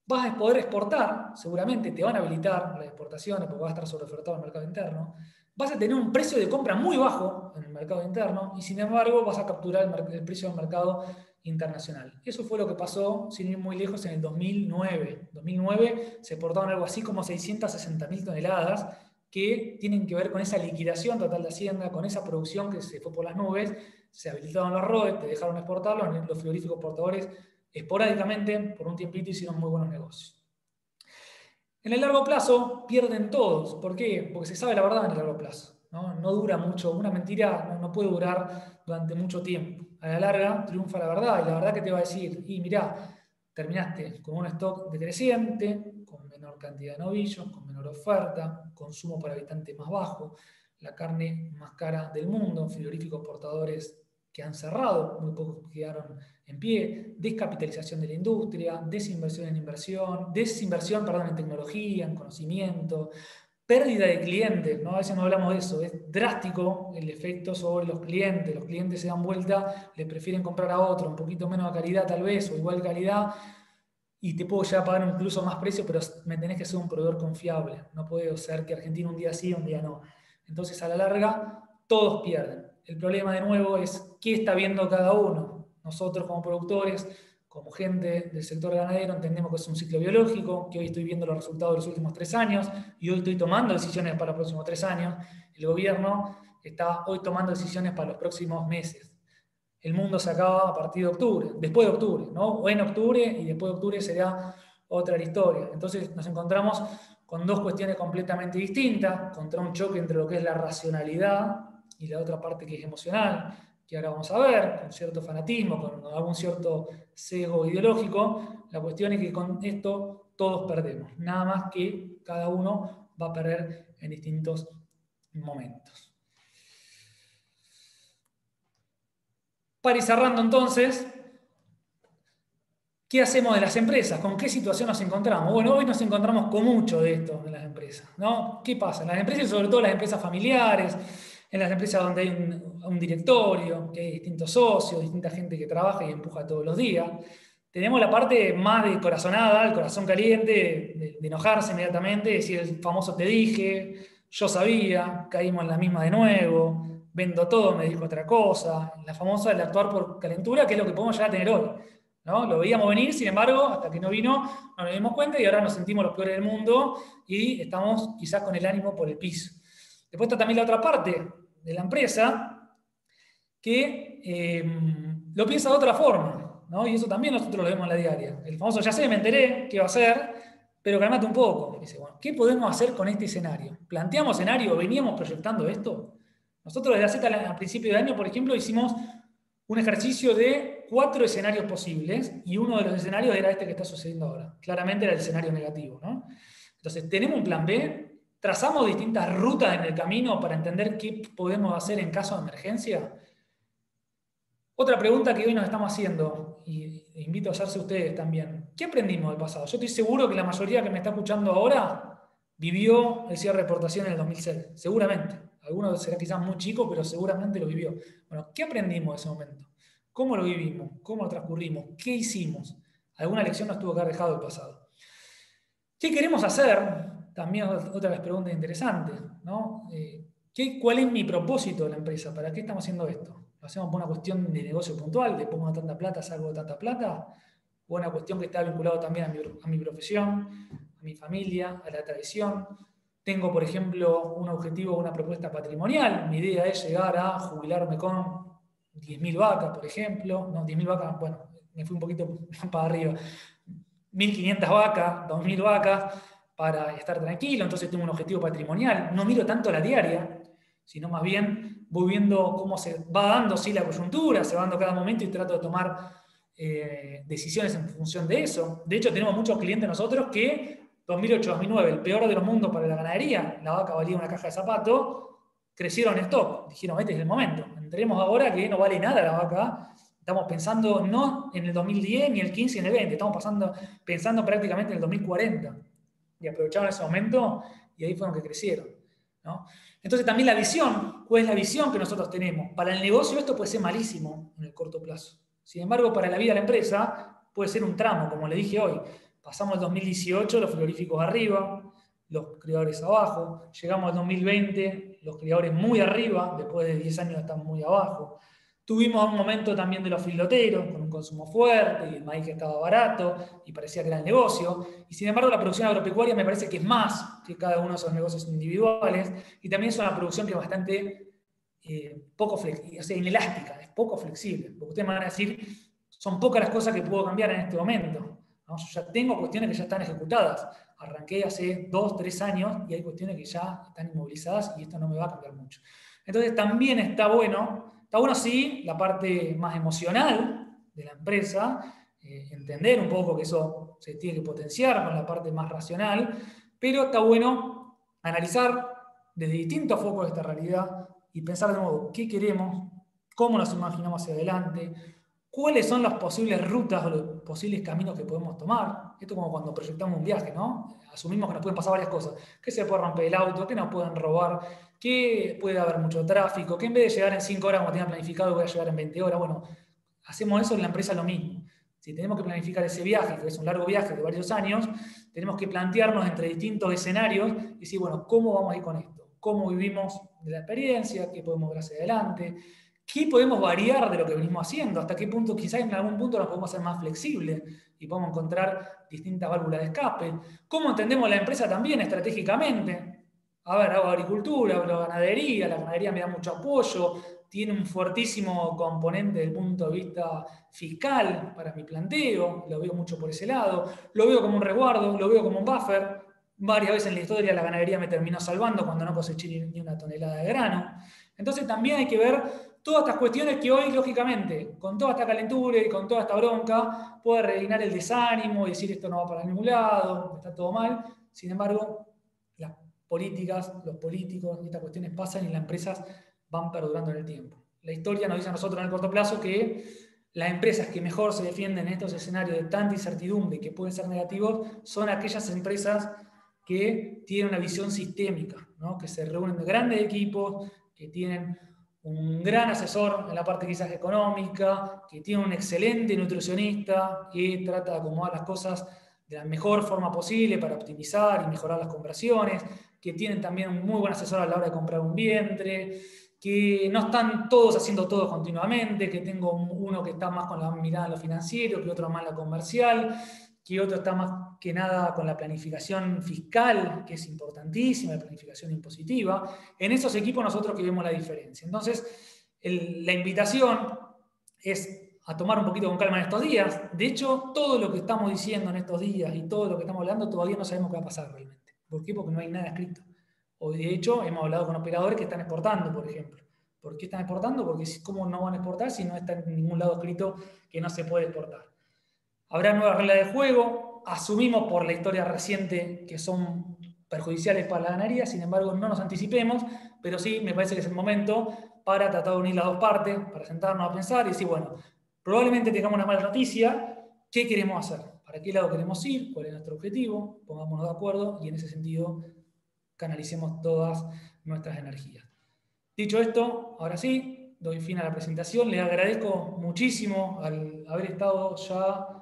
vas a poder exportar, seguramente te van a habilitar las exportaciones porque vas a estar sobreofertado en el mercado interno, vas a tener un precio de compra muy bajo en el mercado interno y sin embargo vas a capturar el precio del mercado internacional. Eso fue lo que pasó, sin ir muy lejos, en el 2009. En 2009 se exportaron algo así como 660.000 toneladas que tienen que ver con esa liquidación total de Hacienda, con esa producción que se fue por las nubes, se habilitaron los ROE, te dejaron exportarlos, los frigoríficos exportadores esporádicamente, por un tiempito, hicieron muy buenos negocios. En el largo plazo pierden todos. ¿Por qué? Porque se sabe la verdad en el largo plazo. No dura mucho. Una mentira no puede durar durante mucho tiempo. A la larga triunfa la verdad y la verdad que te va a decir, y mirá, terminaste con un stock decreciente, con menor cantidad de novillos, con menor oferta, consumo por habitante más bajo, la carne más cara del mundo, frigoríficos exportadores que han cerrado, muy pocos quedaron en pie, descapitalización de la industria, desinversión en tecnología, en conocimiento, pérdida de clientes, ¿no? A veces no hablamos de eso, es drástico el efecto sobre los clientes se dan vuelta, le prefieren comprar a otro, un poquito menos de calidad tal vez, o igual calidad, y te puedo ya pagar incluso más precio, pero me tenés que ser un proveedor confiable, no puede ser que Argentina un día sí, un día no. Entonces a la larga todos pierden. El problema de nuevo es qué está viendo cada uno. Nosotros como productores, como gente del sector ganadero, entendemos que es un ciclo biológico, que hoy estoy viendo los resultados de los últimos 3 años y hoy estoy tomando decisiones para los próximos 3 años. El gobierno está hoy tomando decisiones para los próximos meses. El mundo se acaba a partir de octubre, después de octubre, ¿no? O en octubre y después de octubre será otra historia. Entonces nos encontramos con dos cuestiones completamente distintas, contra un choque entre lo que es la racionalidad y la otra parte que es emocional, que ahora vamos a ver, con cierto fanatismo, con algún cierto sesgo ideológico. La cuestión es que con esto todos perdemos, nada más que cada uno va a perder en distintos momentos. Para ir cerrando entonces, ¿Qué hacemos de las empresas? ¿Con qué situación nos encontramos? Bueno, hoy nos encontramos con mucho de esto en las empresas, ¿no? ¿Qué pasa? En las empresas, y sobre todo en las empresas familiares, en las empresas donde hay un directorio, que hay distintos socios, distinta gente que trabaja y empuja todos los días, tenemos la parte más de corazonada, el corazón caliente, de enojarse inmediatamente, decir el famoso te dije, yo sabía, caímos en la misma de nuevo, vendo todo, me dijo otra cosa, la famosa del actuar por calentura, que es lo que podemos llegar a tener hoy, ¿no? Lo veíamos venir, sin embargo, hasta que no vino, no nos dimos cuenta y ahora nos sentimos los peores del mundo y estamos quizás con el ánimo por el piso. Después está también la otra parte de la empresa que lo piensa de otra forma, ¿no? Y eso también nosotros lo vemos en la diaria. El famoso ya sé, me enteré, ¿qué va a hacer? Pero calmate un poco. Dice, bueno, ¿qué podemos hacer con este escenario? ¿Planteamos escenario? ¿Veníamos proyectando esto? Nosotros desde al principio de año, por ejemplo, hicimos un ejercicio de 4 escenarios posibles y uno de los escenarios era este que está sucediendo ahora. Claramente era el escenario negativo, ¿no? Entonces, tenemos un plan B, trazamos distintas rutas en el camino para entender qué podemos hacer en caso de emergencia. Otra pregunta que hoy nos estamos haciendo, y invito a hacerse ustedes también, ¿qué aprendimos del pasado? Yo estoy seguro que la mayoría que me está escuchando ahora vivió el cierre de exportación en el 2006, seguramente. Algunos será quizás muy chico, pero seguramente lo vivió. Bueno, ¿qué aprendimos de ese momento? ¿Cómo lo vivimos? ¿Cómo lo transcurrimos? ¿Qué hicimos? ¿Alguna lección nos tuvo que haber dejado el pasado? ¿Qué queremos hacer? También otra de las preguntas interesantes, ¿no? ¿Cuál es mi propósito de la empresa? ¿Para qué estamos haciendo esto? ¿Lo hacemos por una cuestión de negocio puntual, de pongo tanta plata, salgo tanta plata? ¿O una cuestión que está vinculada también a mi profesión, a mi familia, a la tradición? Tengo, por ejemplo, un objetivo, una propuesta patrimonial. Mi idea es llegar a jubilarme con 10.000 vacas, por ejemplo. No, 10.000 vacas, bueno, me fui un poquito para arriba. 1.500 vacas, 2.000 vacas, para estar tranquilo. Entonces tengo un objetivo patrimonial. No miro tanto la diaria, sino más bien voy viendo cómo se va dando sí, la coyuntura, se va dando cada momento y trato de tomar decisiones en función de eso. De hecho, tenemos muchos clientes nosotros que 2008-2009, el peor de los mundos para la ganadería, la vaca valía una caja de zapatos, crecieron en stock. Dijeron, este es el momento. Entremos ahora que no vale nada la vaca. Estamos pensando no en el 2010, ni el 15, ni en el 20. Estamos pensando prácticamente en el 2040. Y aprovecharon ese momento y ahí fueron que crecieron, ¿no? Entonces también la visión. ¿Cuál es la visión que nosotros tenemos? Para el negocio esto puede ser malísimo en el corto plazo. Sin embargo, para la vida de la empresa puede ser un tramo, como le dije hoy. Pasamos el 2018, los frigoríficos arriba, los criadores abajo. Llegamos al 2020, los criadores muy arriba, después de 10 años están muy abajo. Tuvimos un momento también de los filoteros, con un consumo fuerte y el maíz que estaba barato y parecía que era el negocio. Y sin embargo, la producción agropecuaria me parece que es más que cada uno de esos negocios individuales y también es una producción que es bastante poco flexible, o sea, inelástica, es poco flexible. Porque ustedes me van a decir, son pocas las cosas que puedo cambiar en este momento, ¿no? Yo ya tengo cuestiones que ya están ejecutadas. Arranqué hace 2, 3 años y hay cuestiones que ya están inmovilizadas y esto no me va a cambiar mucho. Entonces también está bueno sí, la parte más emocional de la empresa, entender un poco que eso se tiene que potenciar con la parte más racional, pero está bueno analizar desde distintos focos de esta realidad y pensar de nuevo qué queremos, cómo nos imaginamos hacia adelante, cuáles son las posibles rutas o los posibles caminos que podemos tomar. Esto como cuando proyectamos un viaje, ¿no? Asumimos que nos pueden pasar varias cosas, que se puede romper el auto, que nos pueden robar, que puede haber mucho tráfico, que en vez de llegar en 5 horas como tenía planificado voy a llegar en 20 horas. Bueno, hacemos eso en la empresa lo mismo. Si tenemos que planificar ese viaje, que es un largo viaje de varios años, tenemos que plantearnos entre distintos escenarios y decir, bueno, ¿cómo vamos a ir con esto? ¿Cómo vivimos de la experiencia? ¿Qué podemos ver hacia adelante? ¿Qué podemos variar de lo que venimos haciendo? ¿Hasta qué punto, quizás en algún punto nos podemos hacer más flexibles y podemos encontrar distintas válvulas de escape? ¿Cómo entendemos la empresa también estratégicamente? A ver, hago agricultura, hago ganadería, la ganadería me da mucho apoyo, tiene un fuertísimo componente desde el punto de vista fiscal para mi planteo, lo veo mucho por ese lado, lo veo como un resguardo, lo veo como un buffer. Varias veces en la historia la ganadería me terminó salvando cuando no coseché ni una tonelada de grano. Entonces también hay que ver todas estas cuestiones que hoy, lógicamente, con toda esta calentura y con toda esta bronca, puede reinar el desánimo y decir esto no va para ningún lado, está todo mal. Sin embargo, las políticas, los políticos, estas cuestiones pasan y las empresas van perdurando en el tiempo. La historia nos dice a nosotros en el corto plazo que las empresas que mejor se defienden en estos escenarios de tanta incertidumbre y que pueden ser negativos son aquellas empresas que tienen una visión sistémica, ¿no? Que se reúnen de grandes equipos, que tienen un gran asesor en la parte quizás económica, que tiene un excelente nutricionista que trata de acomodar las cosas de la mejor forma posible para optimizar y mejorar las conversiones, que tienen también un muy buen asesor a la hora de comprar un vientre, que no están todos haciendo todo continuamente, que tengo uno que está más con la mirada en lo financiero, que otro más en lo comercial, que otro está más que nada con la planificación fiscal, que es importantísima, la planificación impositiva. En esos equipos nosotros que vemos la diferencia. Entonces, la invitación es a tomar un poquito con calma en estos días. De hecho, todo lo que estamos diciendo en estos días y todo lo que estamos hablando todavía no sabemos qué va a pasar realmente. ¿Por qué? Porque no hay nada escrito. O de hecho, hemos hablado con operadores que están exportando, por ejemplo. ¿Por qué están exportando? Porque ¿cómo no van a exportar si no está en ningún lado escrito que no se puede exportar? Habrá nuevas reglas de juego, asumimos por la historia reciente que son perjudiciales para la ganadería, sin embargo no nos anticipemos, pero sí me parece que es el momento para tratar de unir las dos partes, para sentarnos a pensar y decir, bueno, probablemente tengamos una mala noticia, ¿qué queremos hacer? ¿Para qué lado queremos ir? ¿Cuál es nuestro objetivo? Pongámonos de acuerdo y en ese sentido canalicemos todas nuestras energías. Dicho esto, ahora sí, doy fin a la presentación. Les agradezco muchísimo al haber estado ya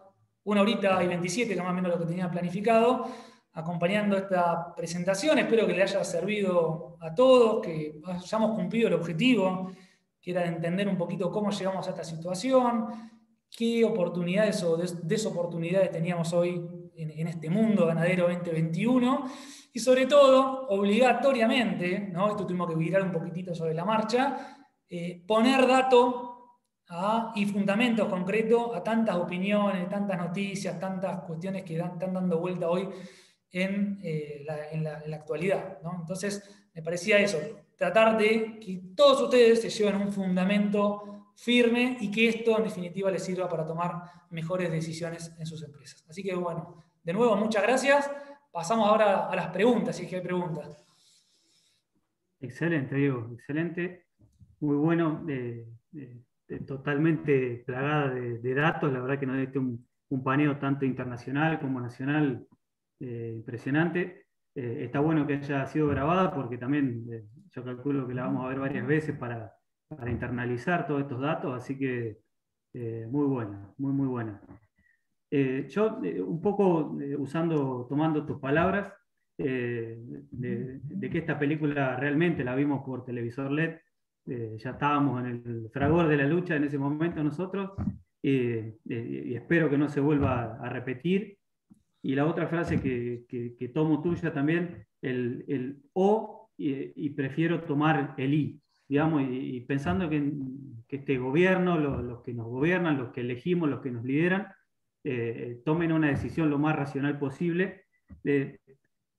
1 hora y 27, que más o menos lo que tenía planificado, acompañando esta presentación. Espero que le haya servido a todos, que hayamos cumplido el objetivo, que era de entender un poquito cómo llegamos a esta situación, qué oportunidades o desoportunidades teníamos hoy en este mundo ganadero 2021 y sobre todo, obligatoriamente, ¿no? Esto tuvimos que virar un poquitito sobre la marcha, poner datos y fundamentos concretos a tantas opiniones, tantas noticias, tantas cuestiones que están dando vuelta hoy en la actualidad, ¿no? Entonces, me parecía eso, tratar de que todos ustedes se lleven un fundamento firme y que esto en definitiva les sirva para tomar mejores decisiones en sus empresas. Así que bueno, de nuevo muchas gracias. Pasamos ahora a las preguntas, si es que hay preguntas. Excelente, Diego, excelente. Muy bueno, totalmente plagada de datos. La verdad que nos diste un paneo tanto internacional como nacional impresionante. Está bueno que haya sido grabada porque también yo calculo que la vamos a ver varias veces para internalizar todos estos datos, así que muy buena, muy buena. Yo un poco tomando tus palabras, de que esta película realmente la vimos por televisor LED, ya estábamos en el fragor de la lucha en ese momento nosotros, y espero que no se vuelva a repetir. Y la otra frase que tomo tuya también, el o, y prefiero tomar el i, digamos, y pensando que este gobierno, los que nos gobiernan, los que elegimos, los que nos lideran, tomen una decisión lo más racional posible,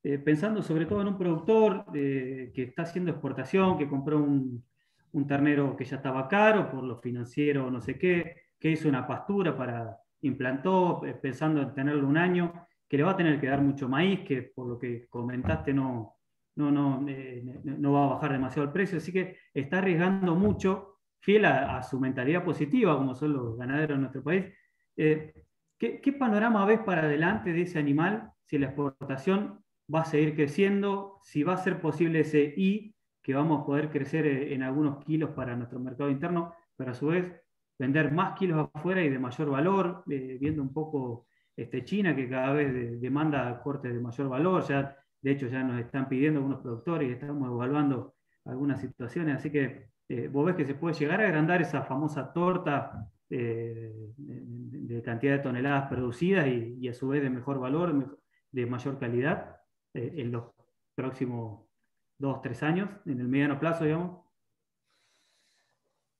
pensando sobre todo en un productor que está haciendo exportación, que compró un ternero que ya estaba caro por lo financiero, no sé qué, que hizo una pastura implantó, pensando en tenerlo un año, que le va a tener que dar mucho maíz, que por lo que comentaste no va a bajar demasiado el precio, así que está arriesgando mucho, fiel a su mentalidad positiva, como son los ganaderos en nuestro país. ¿Qué panorama ves para adelante de ese animal? Si la exportación va a seguir creciendo, si va a ser posible ese I, que vamos a poder crecer en algunos kilos para nuestro mercado interno, pero a su vez vender más kilos afuera y de mayor valor, viendo un poco China, que cada vez demanda cortes de mayor valor. Ya, de hecho, ya nos están pidiendo algunos productores y estamos evaluando algunas situaciones, así que vos ves que se puede llegar a agrandar esa famosa torta de cantidad de toneladas producidas y a su vez de mejor valor, de mayor calidad, en los próximos 2-3 años, en el mediano plazo, digamos.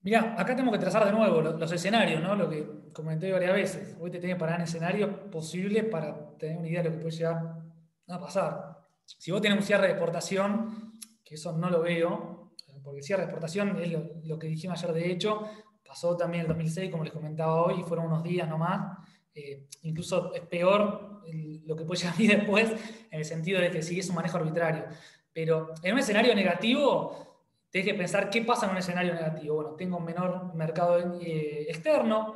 Mirá, acá tenemos que trazar de nuevo los escenarios, ¿no? Lo que comenté varias veces. Hoy te tengo que parar en escenarios posibles para tener una idea de lo que puede llegar a pasar. Si vos tenés un cierre de exportación, que eso no lo veo, porque el cierre de exportación es lo que dijimos ayer de hecho, pasó también en el 2006, como les comentaba hoy, y fueron unos días nomás. Incluso es peor lo que puede llegar a mí después, en el sentido de que sí es un manejo arbitrario. Pero en un escenario negativo, tenés que pensar qué pasa en un escenario negativo. Bueno, tengo un menor mercado externo,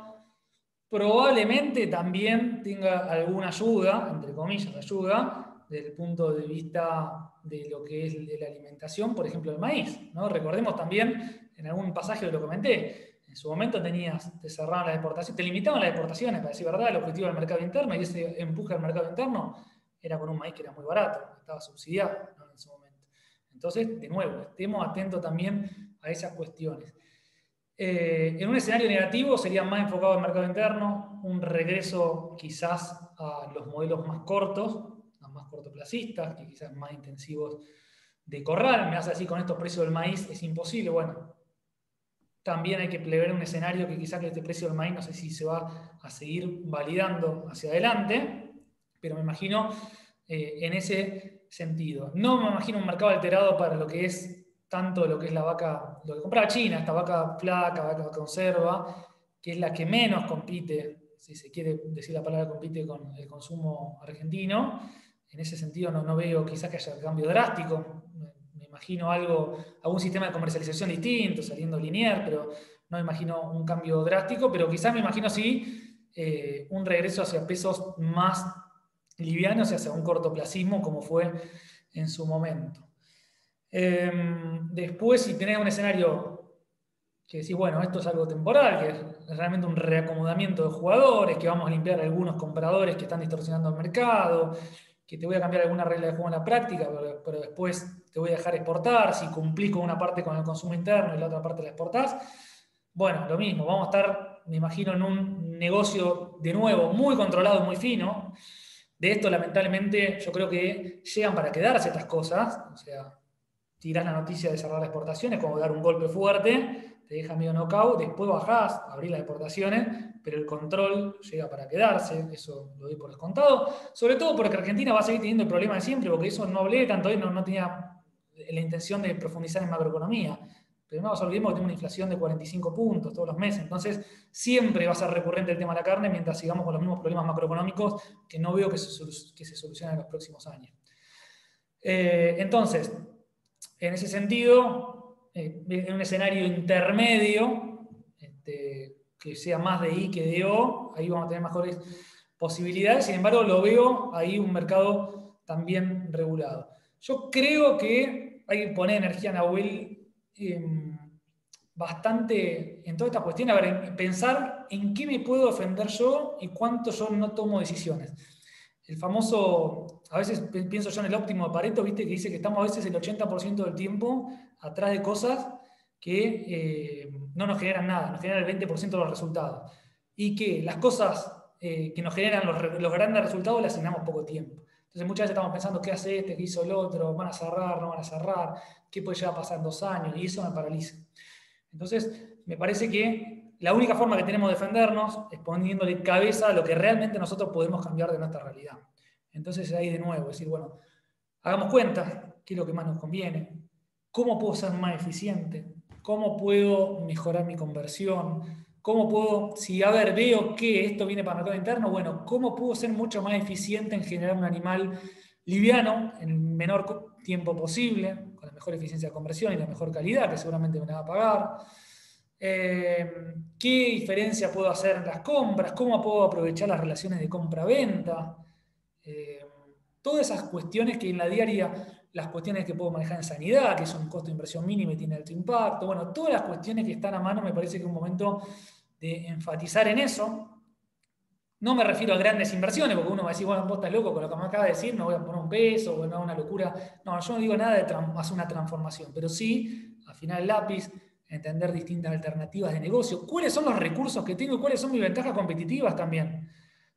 probablemente también tenga alguna ayuda, entre comillas, ayuda, desde el punto de vista de lo que es la alimentación, por ejemplo, el maíz, ¿no? Recordemos también, en algún pasaje lo comenté, en su momento te cerraban las exportaciones, te limitaban las exportaciones, para decir verdad, el objetivo del mercado interno, y ese empuje al mercado interno era con un maíz que era muy barato, estaba subsidiado, ¿no? En su momento. Entonces, de nuevo, estemos atentos también a esas cuestiones. En un escenario negativo sería más enfocado al mercado interno, un regreso quizás a los modelos más cortos, a más cortoplacistas, que quizás más intensivos de corral. Me vas a decir, con estos precios del maíz es imposible. Bueno, también hay que prever un escenario que quizás este precio del maíz no sé si se va a seguir validando hacia adelante, pero me imagino en ese sentido. No me imagino un mercado alterado para lo que es tanto lo que es la vaca, lo que compra China, esta vaca flaca, vaca conserva, que es la que menos compite, si se quiere decir la palabra compite con el consumo argentino. En ese sentido no veo quizás que haya cambio drástico. Me imagino algún sistema de comercialización distinto, saliendo lineal, pero no me imagino un cambio drástico, pero quizás me imagino sí un regreso hacia pesos más livianos y hacia un cortoplacismo como fue en su momento. Después, si tenés un escenario que decís, bueno, esto es algo temporal, que es realmente un reacomodamiento de jugadores, que vamos a limpiar a algunos compradores que están distorsionando el mercado, que te voy a cambiar alguna regla de juego en la práctica, pero después te voy a dejar exportar, si cumplís con una parte con el consumo interno y la otra parte la exportás. Bueno, lo mismo, vamos a estar, me imagino, en un negocio de nuevo muy controlado, muy fino. De esto, lamentablemente, yo creo que llegan para quedarse estas cosas, o sea, tirás la noticia de cerrar las exportaciones, como dar un golpe fuerte, te deja medio knockout, después bajás, abrís las exportaciones, pero el control llega para quedarse, eso lo doy por descontado, sobre todo porque Argentina va a seguir teniendo el problema de siempre, porque eso no hablé tanto hoy, no tenía la intención de profundizar en macroeconomía, pero no nos olvidemos que tenemos una inflación de 45 puntos todos los meses, entonces siempre va a ser recurrente el tema de la carne mientras sigamos con los mismos problemas macroeconómicos que no veo que se solucionen en los próximos años. Entonces, en ese sentido, en un escenario intermedio, que sea más de I que de O, ahí vamos a tener mejores posibilidades. Sin embargo, lo veo ahí un mercado también regulado. Yo creo que hay que poner energía, Nahuel, bastante en toda esta cuestión. A ver, pensar en qué me puedo defender yo y cuánto yo no tomo decisiones. El famoso, a veces pienso yo en el óptimo de Pareto, ¿viste? Que dice que estamos a veces el 80% del tiempo atrás de cosas que no nos generan nada, nos generan el 20% de los resultados. Y que las cosas que nos generan los grandes resultados las asignamos poco tiempo. Entonces muchas veces estamos pensando qué hace este, qué hizo el otro, van a cerrar, no van a cerrar, qué puede llegar a pasar en 2 años, y eso me paraliza. Entonces me parece que la única forma que tenemos de defendernos es poniéndole cabeza a lo que realmente nosotros podemos cambiar de nuestra realidad. Entonces ahí de nuevo, decir, bueno, hagamos cuenta, qué es lo que más nos conviene, cómo puedo ser más eficiente, cómo puedo mejorar mi conversión, cómo puedo, si a ver, veo que esto viene para el mercado interno, bueno, cómo puedo ser mucho más eficiente en generar un animal liviano en el menor tiempo posible, con la mejor eficiencia de conversión y la mejor calidad, que seguramente me la va a pagar. ¿Qué diferencia puedo hacer en las compras? ¿Cómo puedo aprovechar las relaciones de compra-venta? Todas esas cuestiones que en la diaria, las cuestiones que puedo manejar en sanidad, que son un costo de inversión mínimo y tiene alto impacto, bueno, todas las cuestiones que están a mano, me parece que es un momento de enfatizar en eso. No me refiero a grandes inversiones, porque uno va a decir, bueno, vos estás loco con lo que me acaba de decir, no voy a poner un peso, o no, una locura. No, yo no digo nada de hacer una transformación, pero sí, afinar el lápiz, entender distintas alternativas de negocio, cuáles son los recursos que tengo y cuáles son mis ventajas competitivas también,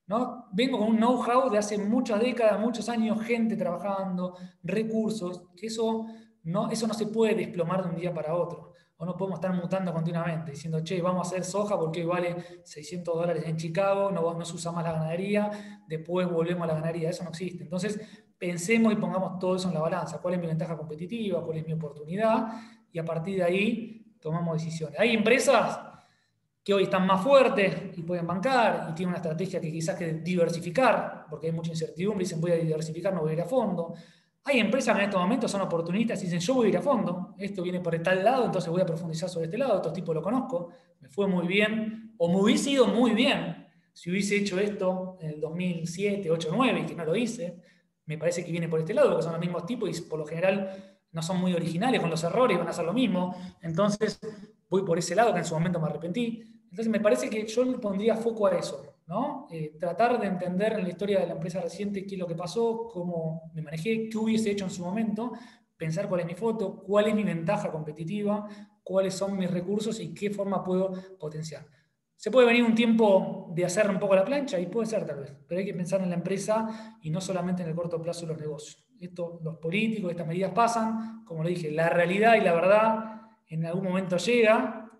¿no? Vengo con un know-how de hace muchas décadas, muchos años, gente trabajando, recursos, que eso no se puede desplomar de un día para otro. O no podemos estar mutando continuamente, diciendo, che, vamos a hacer soja porque hoy vale $600 en Chicago, no se usa más la ganadería, después volvemos a la ganadería, eso no existe. Entonces, pensemos y pongamos todo eso en la balanza. ¿Cuál es mi ventaja competitiva? ¿Cuál es mi oportunidad? Y a partir de ahí tomamos decisiones. Hay empresas que hoy están más fuertes y pueden bancar y tienen una estrategia que quizás que diversificar, porque hay mucha incertidumbre y dicen voy a diversificar, no voy a ir a fondo. Hay empresas que en estos momentos son oportunistas y dicen yo voy a ir a fondo, esto viene por tal lado, entonces voy a profundizar sobre este lado, otro tipo lo conozco, me fue muy bien, o me hubiese ido muy bien si hubiese hecho esto en el 2007, 2008, 2009 y que no lo hice, me parece que viene por este lado, porque son los mismos tipos y por lo general no son muy originales con los errores, van a hacer lo mismo. Entonces voy por ese lado que en su momento me arrepentí. Entonces me parece que yo le pondría foco a eso, ¿no? Tratar de entender en la historia de la empresa reciente qué es lo que pasó, cómo me manejé, qué hubiese hecho en su momento, pensar cuál es mi foto, cuál es mi ventaja competitiva, cuáles son mis recursos y qué forma puedo potenciar. Se puede venir un tiempo de hacer un poco la plancha y puede ser tal vez, pero hay que pensar en la empresa y no solamente en el corto plazo de los negocios. Esto, los políticos, estas medidas pasan, como lo dije, la realidad y la verdad en algún momento llega,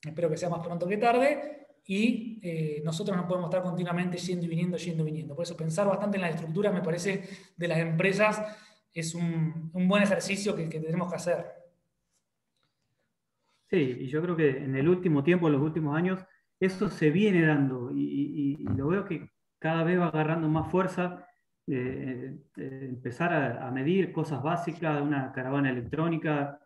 espero que sea más pronto que tarde, y nosotros no podemos estar continuamente yendo y viniendo, yendo y viniendo. Por eso pensar bastante en las estructuras, me parece, de las empresas es un buen ejercicio que tenemos que hacer. Sí, y yo creo que en el último tiempo, en los últimos años, eso se viene dando y lo veo que cada vez va agarrando más fuerza. Empezar a medir cosas básicas de una caravana electrónica,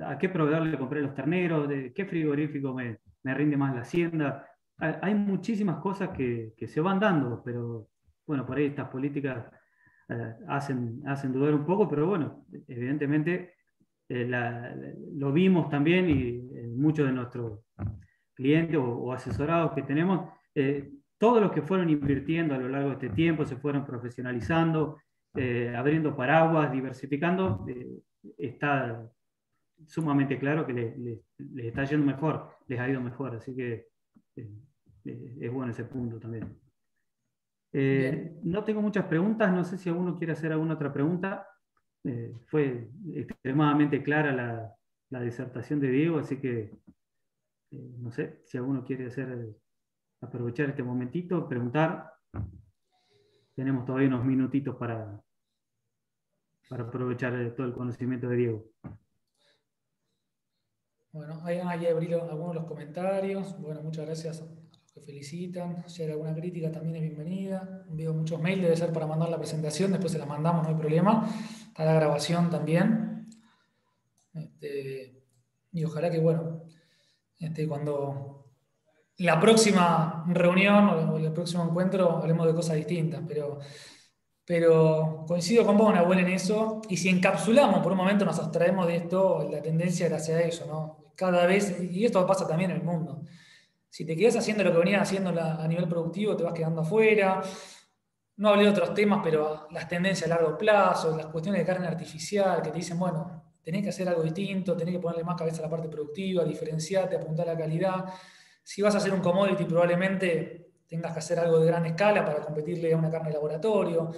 a qué proveedor le compré los terneros, de qué frigorífico me rinde más la hacienda. Hay muchísimas cosas que se van dando, pero bueno, por ahí estas políticas hacen dudar un poco, pero bueno, evidentemente lo vimos también y muchos de nuestros clientes o asesorados que tenemos, todos los que fueron invirtiendo a lo largo de este tiempo, se fueron profesionalizando, abriendo paraguas, diversificando, está sumamente claro que les está yendo mejor, les ha ido mejor, así que eh, es bueno ese punto también. Bien. No tengo muchas preguntas, no sé si alguno quiere hacer alguna otra pregunta. Fue extremadamente clara la disertación de Diego, así que no sé si alguno quiere aprovechar este momentito, preguntar. Tenemos todavía unos minutitos para aprovechar todo el conocimiento de Diego. Bueno, ahí abrí algunos de los comentarios. Bueno, muchas gracias a los que felicitan. Si hay alguna crítica también es bienvenida. Veo muchos mails, debe ser para mandar la presentación, después se la mandamos, no hay problema. Está la grabación también. Y ojalá que, bueno, cuando la próxima reunión o el próximo encuentro hablemos de cosas distintas, pero coincido con vos, Nahuel, en eso, y si encapsulamos por un momento, nos abstraemos de esto, la tendencia era hacia eso, ¿no? Cada vez, y esto pasa también en el mundo, si te quedas haciendo lo que venías haciendo a nivel productivo, te vas quedando afuera. No hablé de otros temas, pero las tendencias a largo plazo, las cuestiones de carne artificial, que te dicen, bueno, tenés que hacer algo distinto, tenés que ponerle más cabeza a la parte productiva, diferenciarte, apuntar a la calidad. Si vas a hacer un commodity, probablemente tengas que hacer algo de gran escala para competirle a una carne de laboratorio.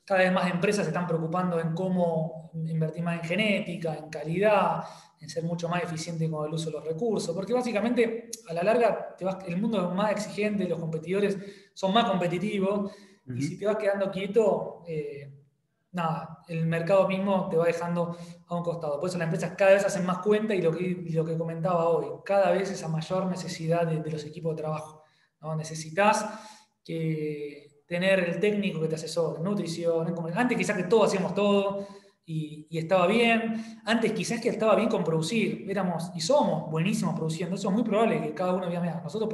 Cada vez más empresas se están preocupando en cómo invertir más en genética, en calidad, en ser mucho más eficiente con el uso de los recursos, porque básicamente a la larga el mundo es más exigente, los competidores son más competitivos, y si te vas quedando quieto, nada, el mercado mismo te va dejando a un costado. Por eso las empresas cada vez hacen más cuenta y lo que comentaba hoy, cada vez esa mayor necesidad de los equipos de trabajo, ¿no? Necesitas tener el técnico que te asesore, nutrición, antes quizás que todos hacíamos todo y estaba bien, antes quizás que estaba bien con producir, éramos y somos buenísimos produciendo, eso es muy probable que cada uno diga, mira, nosotros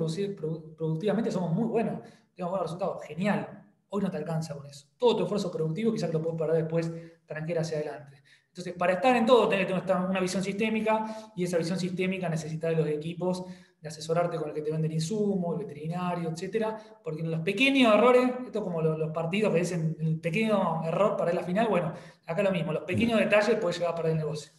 productivamente somos muy buenos, tenemos buenos resultados, genial. Hoy no te alcanza con eso. Todo tu esfuerzo productivo quizás lo puedes perder después tranquila hacia adelante. Entonces, para estar en todo, tenés que tener una visión sistémica y esa visión sistémica necesita de los equipos, de asesorarte con el que te vende el insumo, el veterinario, etcétera, porque en los pequeños errores, esto es como los partidos que dicen el pequeño error para la final, bueno, acá lo mismo, los pequeños detalles pueden llegar a perder el negocio.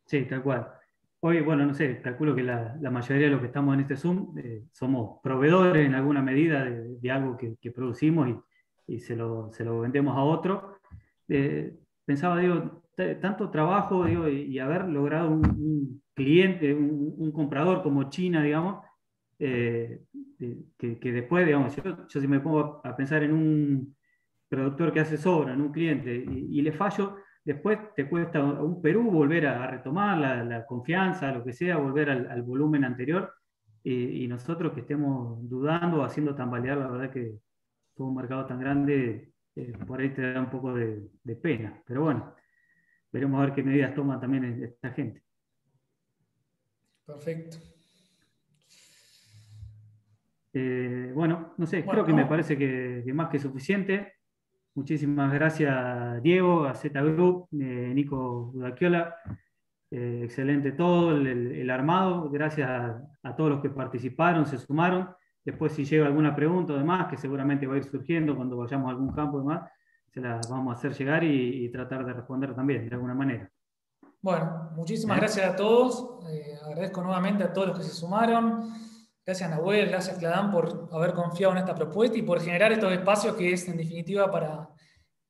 Sí, tal cual. Hoy, bueno, no sé, calculo que la mayoría de los que estamos en este Zoom somos proveedores en alguna medida de algo que producimos y se lo vendemos a otro. Pensaba, digo, tanto trabajo, digo, y haber logrado un cliente, un comprador como China, digamos, eh, que después, digamos, yo si me pongo a pensar en un productor que hace sobra, en un cliente, y le fallo, después te cuesta a un Perú volver a retomar la confianza, lo que sea, volver al volumen anterior, y nosotros que estemos dudando, haciendo tambalear, la verdad que todo un mercado tan grande, por ahí te da un poco de pena. Pero bueno, veremos a ver qué medidas toma también esta gente. Perfecto. Bueno, no sé, Bueno, creo que me parece que más que suficiente. Muchísimas gracias, Diego, a Z Group, Nico Udakiola. Excelente todo, el armado. Gracias a todos los que participaron, se sumaron. Después, si llega alguna pregunta o demás, que seguramente va a ir surgiendo cuando vayamos a algún campo y demás, se las vamos a hacer llegar y tratar de responder también, de alguna manera. bueno, muchísimas ¿Eh? gracias a todos. Agradezco nuevamente a todos los que se sumaron. Gracias, Nahuel, gracias, Cladán, por haber confiado en esta propuesta y por generar estos espacios que es, en definitiva, para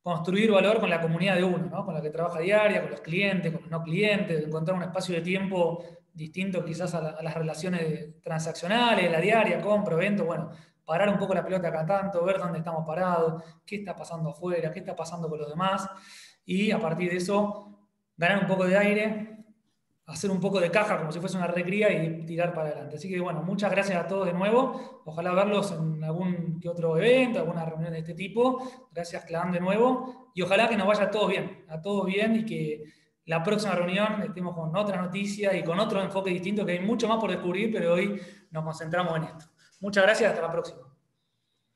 construir valor con la comunidad de uno, ¿no? Con la que trabaja diaria, con los clientes, con los no clientes, encontrar un espacio de tiempo distinto quizás a las relaciones transaccionales, la diaria, compra, venta, bueno, parar un poco la pelota acá tanto, ver dónde estamos parados, qué está pasando afuera, qué está pasando con los demás, y a partir de eso ganar un poco de aire, hacer un poco de caja como si fuese una recría y tirar para adelante. Así que bueno, muchas gracias a todos de nuevo. Ojalá verlos en algún que otro evento, alguna reunión de este tipo. Gracias, Clan, de nuevo. Y ojalá que nos vaya a todos bien y que la próxima reunión estemos con otra noticia y con otro enfoque distinto, que hay mucho más por descubrir, pero hoy nos concentramos en esto. Muchas gracias, hasta la próxima.